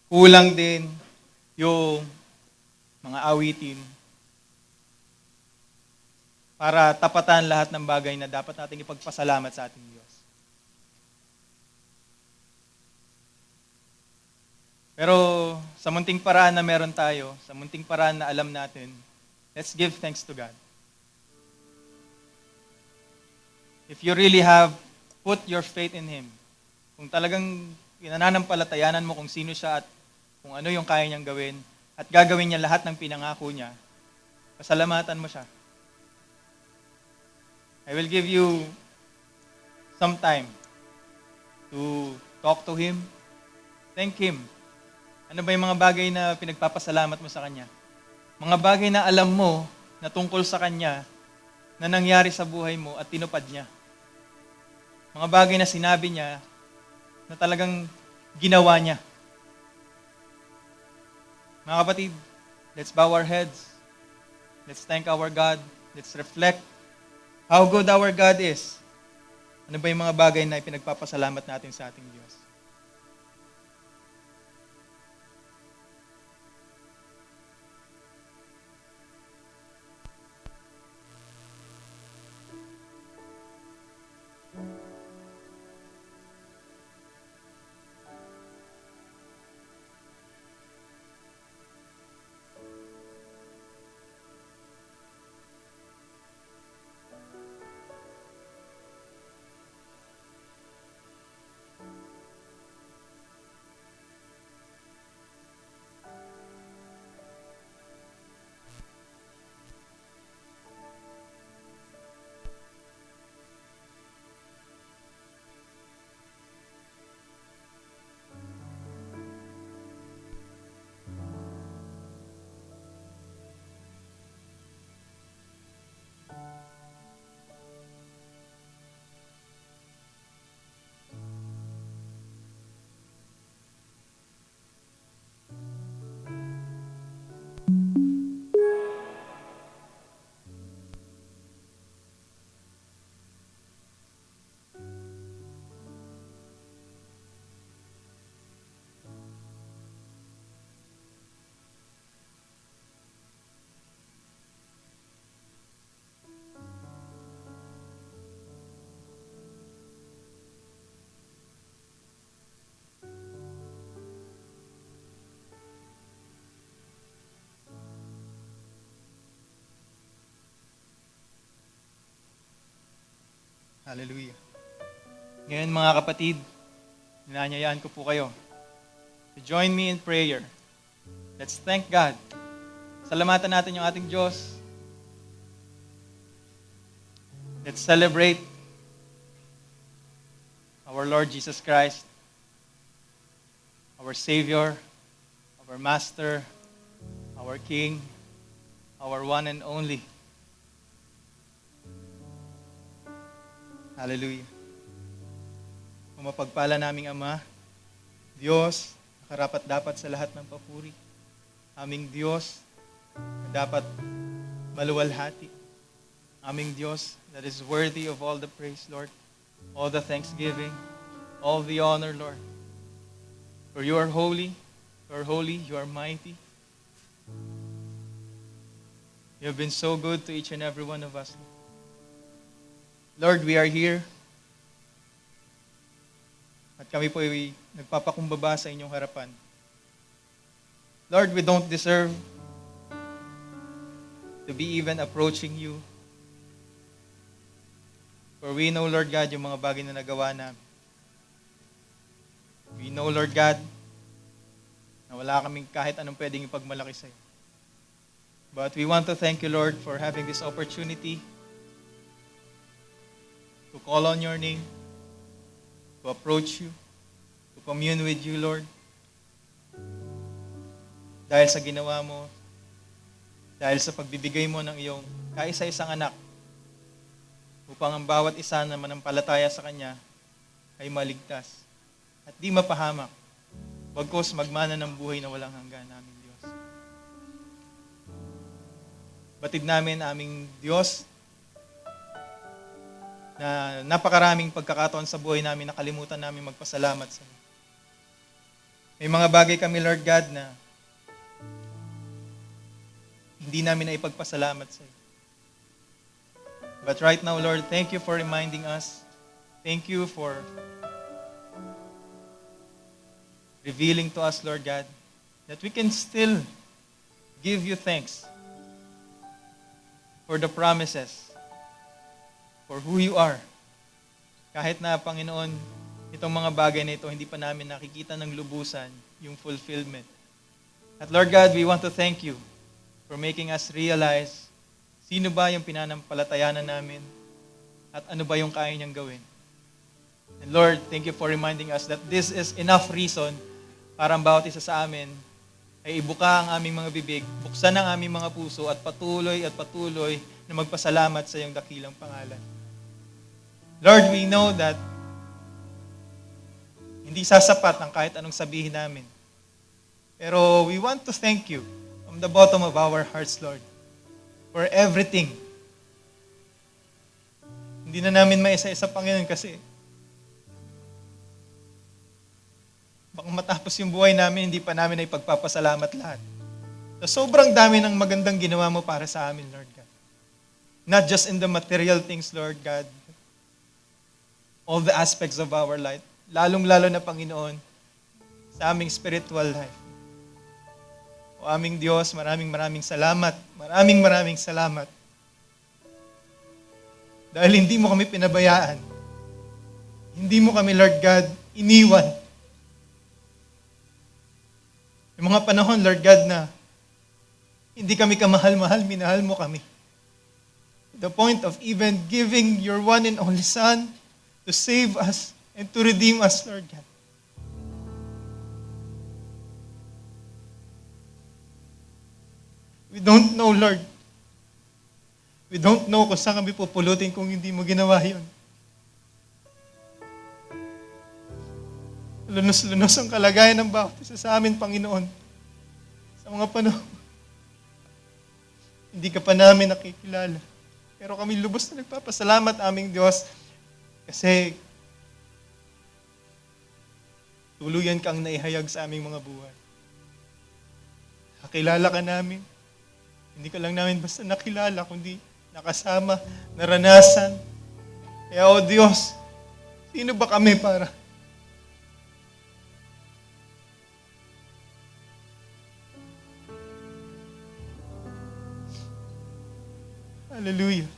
Kulang din yung mga awitin para tapatan lahat ng bagay na dapat nating ipagpasalamat sa ating Diyos. Pero sa munting paraan na meron tayo, sa munting paraan na alam natin, let's give thanks to God. If you really have put your faith in Him, kung talagang pinananampalatayanan mo kung sino siya at kung ano yung kaya niyang gawin, at gagawin niya lahat ng pinangako niya, pasalamatan mo siya. I will give you some time to talk to Him, thank Him. Ano ba yung mga bagay na pinagpapasalamat mo sa Kanya? Mga bagay na alam mo na tungkol sa Kanya na nangyari sa buhay mo at tinupad niya. Mga bagay na sinabi niya na talagang ginawa niya. Mga kapatid, let's bow our heads. Let's thank our God. Let's reflect how good our God is. Ano ba yung mga bagay na pinagpapasalamat natin sa ating Diyos? Hallelujah. Ngayon mga kapatid, ninanyayaan ko po kayo to join me in prayer. Let's thank God. Salamatan natin yung ating Diyos. Let's celebrate our Lord Jesus Christ, our Savior, our Master, our King, our one and only. Hallelujah. Mapagpala naming Ama, Diyos, karapat-dapat sa lahat ng papuri. Aming Diyos, na dapat maluwalhati. Aming Diyos, that is worthy of all the praise, Lord. All the thanksgiving, all the honor, Lord. For you are holy, you are mighty. You have been so good to each and every one of us, Lord. Lord, we are here At kami po ay nagpapakumbaba sa inyong harapan. Lord, we don't deserve to be even approaching you. For we know, Lord God, yung mga bagay na nagawa namin. We know, Lord God, na wala kaming kahit anong pwedeng ipagmalaki sa'yo. But we want to thank you, Lord, for having this opportunity to call on your name, to approach you, to commune with you, Lord. Dahil sa ginawa mo, dahil sa pagbibigay mo ng iyong kaisa-isang anak, upang ang bawat isa na manampalataya sa Kanya ay maligtas at di mapahamak, bagkus magmana ng buhay na walang hanggan namin Diyos. Batid namin aming Diyos na napakaraming pagkakataon sa buhay namin nakalimutan namin magpasalamat sa iyo. May mga bagay kami, Lord God, na hindi namin na ipagpasalamat sa iyo. But right now, Lord, thank you for reminding us. Thank you for revealing to us, Lord God, that we can still give you thanks for the promises, for who you are. Kahit na, Panginoon, itong mga bagay na ito, hindi pa namin nakikita ng lubusan yung fulfillment. At Lord God, we want to thank you for making us realize sino ba yung pinanampalatayanan namin at ano ba yung kaya niyang gawin. And Lord, thank you for reminding us that this is enough reason para ang bawat isa sa amin ay ibuka ang aming mga bibig, buksan ang aming mga puso at patuloy na magpasalamat sa iyong dakilang pangalan. Lord, we know that hindi sasapat ang kahit anong sabihin namin. Pero we want to thank you from the bottom of our hearts, Lord, for everything. Hindi na namin maisa-isa, Panginoon, kasi baka matapos yung buhay namin, hindi pa namin na ipagpapasalamat lahat. So, sobrang dami ng magandang ginawa mo para sa amin, Lord God. Not just in the material things, Lord God. All the aspects of our life. Lalong-lalo na, Panginoon, sa aming spiritual life. O aming Diyos, maraming salamat. Maraming salamat. Dahil hindi mo kami pinabayaan. Hindi mo kami, Lord God, iniwan. Yung mga panahon, Lord God, na hindi kami kamahal-mahal, minahal mo kami. The point of even giving your one and only Son to save us and to redeem us, Lord God. We don't know, Lord. We don't know kung saan kami pupulutin kung hindi mo ginawa yun. Lunos-lunos ang kalagayan ng bawat isa sa amin, Panginoon. Sa mga panahon, hindi ka pa namin nakikilala. Pero kami lubos na nagpapasalamat aming Diyos kasi tuluyan kang naihayag sa aming mga buhay. Nakilala ka namin. Hindi ka lang namin basta nakilala, kundi nakasama, naranasan. Kaya, O Diyos, sino ba kami para? Hallelujah.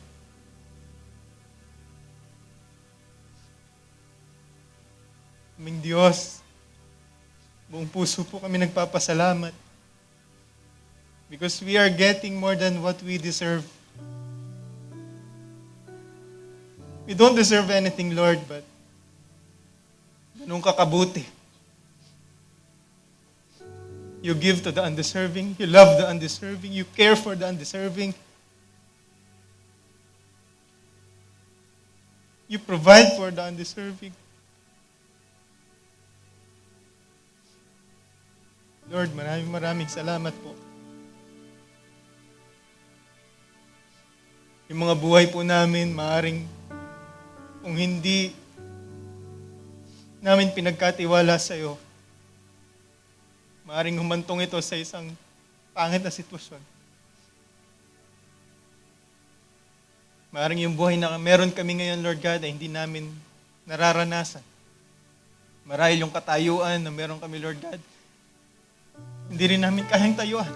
Aming Diyos, buong puso po kami nagpapasalamat. Because we are getting more than what we deserve. We don't deserve anything, Lord, but ganun ka kabuti. You give to the undeserving. You love the undeserving. You care for the undeserving. You provide for the undeserving. Lord, maraming salamat po. Yung mga buhay po namin, maaring kung hindi namin pinagkatiwala sa iyo, maaring humantong ito sa isang pangit na sitwasyon. Maaring yung buhay na meron kami ngayon, Lord God, ay hindi namin nararanasan. Marahil yung katayuan na meron kami, Lord God, hindi rin namin kayang tayuan.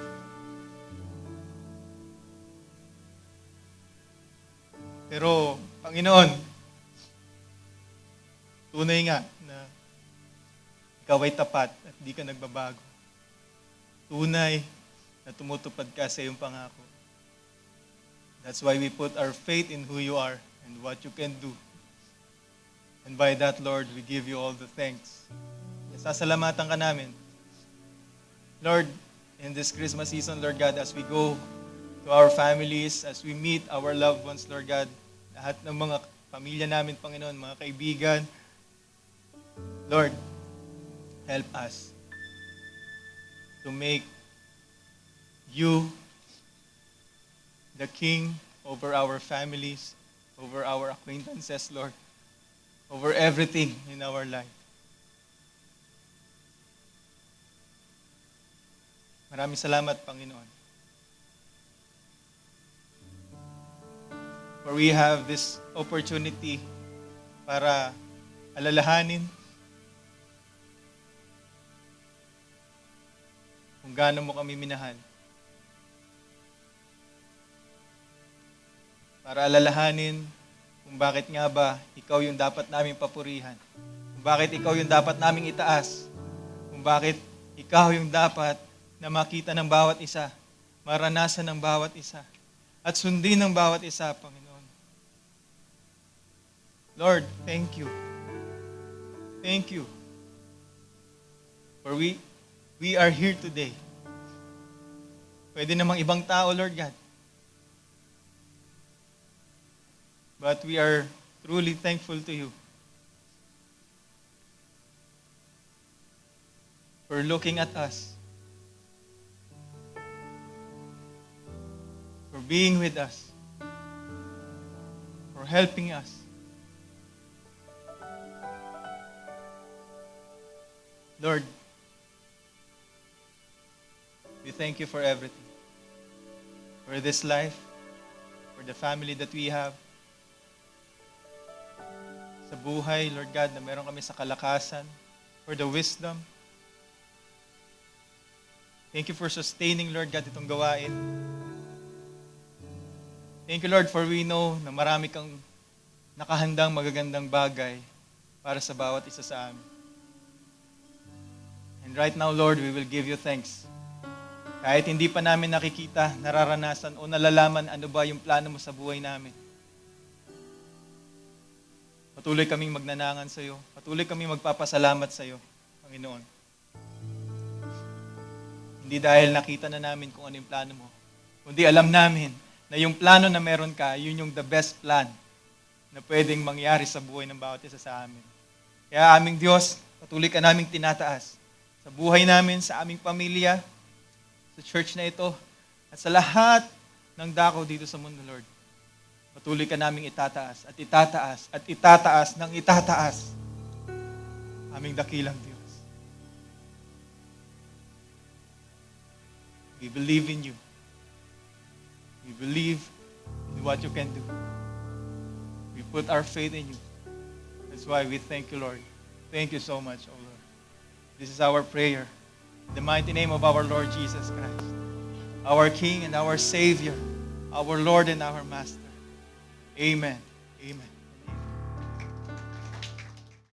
Pero, Panginoon, tunay nga na ikaw ay tapat at di ka nagbabago. Tunay na tumutupad ka sa iyong pangako. That's why we put our faith in who you are and what you can do. And by that, Lord, we give you all the thanks. Sasalamatan ka namin. Lord, in this Christmas season, Lord God, as we go to our families, as we meet our loved ones, Lord God, lahat ng mga pamilya namin, Panginoon, mga kaibigan, Lord, help us to make you the King over our families, over our acquaintances, Lord, over everything in our life. Maraming salamat, Panginoon. For we have this opportunity para alalahanin kung gaano mo kami minahal. Para alalahanin kung bakit nga ba ikaw yung dapat naming papurihan. Kung bakit ikaw yung dapat naming itaas. Kung bakit ikaw yung dapat na makita ng bawat isa, maranasan ng bawat isa, at sundin ng bawat isa, Panginoon. Lord, thank you. Thank you. For we are here today. Pwede namang ibang tao, Lord God. But we are truly thankful to you for looking at us, for being with us, for helping us. Lord, we thank you for everything. For this life, for the family that we have, sa buhay, Lord God, na meron kami sa kalakasan, for the wisdom. Thank you for sustaining, Lord God, itong gawain. Thank you, Lord, for we know na marami kang nakahandang magagandang bagay para sa bawat isa sa amin. And right now, Lord, we will give you thanks. Kahit hindi pa namin nakikita, nararanasan o nalalaman ano ba yung plano mo sa buhay namin. Patuloy kaming magnanangan sa iyo. Patuloy kaming magpapasalamat sa iyo, Panginoon. Hindi dahil nakita na namin kung ano yung plano mo, kundi alam namin na yung plano na meron ka, yun yung the best plan na pwedeng mangyari sa buhay ng bawat isa sa amin. Kaya aming Diyos, patuloy ka naming tinataas sa buhay namin, sa aming pamilya, sa church na ito, at sa lahat ng dako dito sa mundo, Lord. Patuloy ka naming itataas at itataas at itataas ng itataas aming dakilang Diyos. We believe in you. We believe in what you can do. We put our faith in you. That's why we thank you, Lord. Thank you so much, O Lord. This is our prayer. In the mighty name of our Lord Jesus Christ, our King and our Savior, our Lord and our Master. Amen. Amen.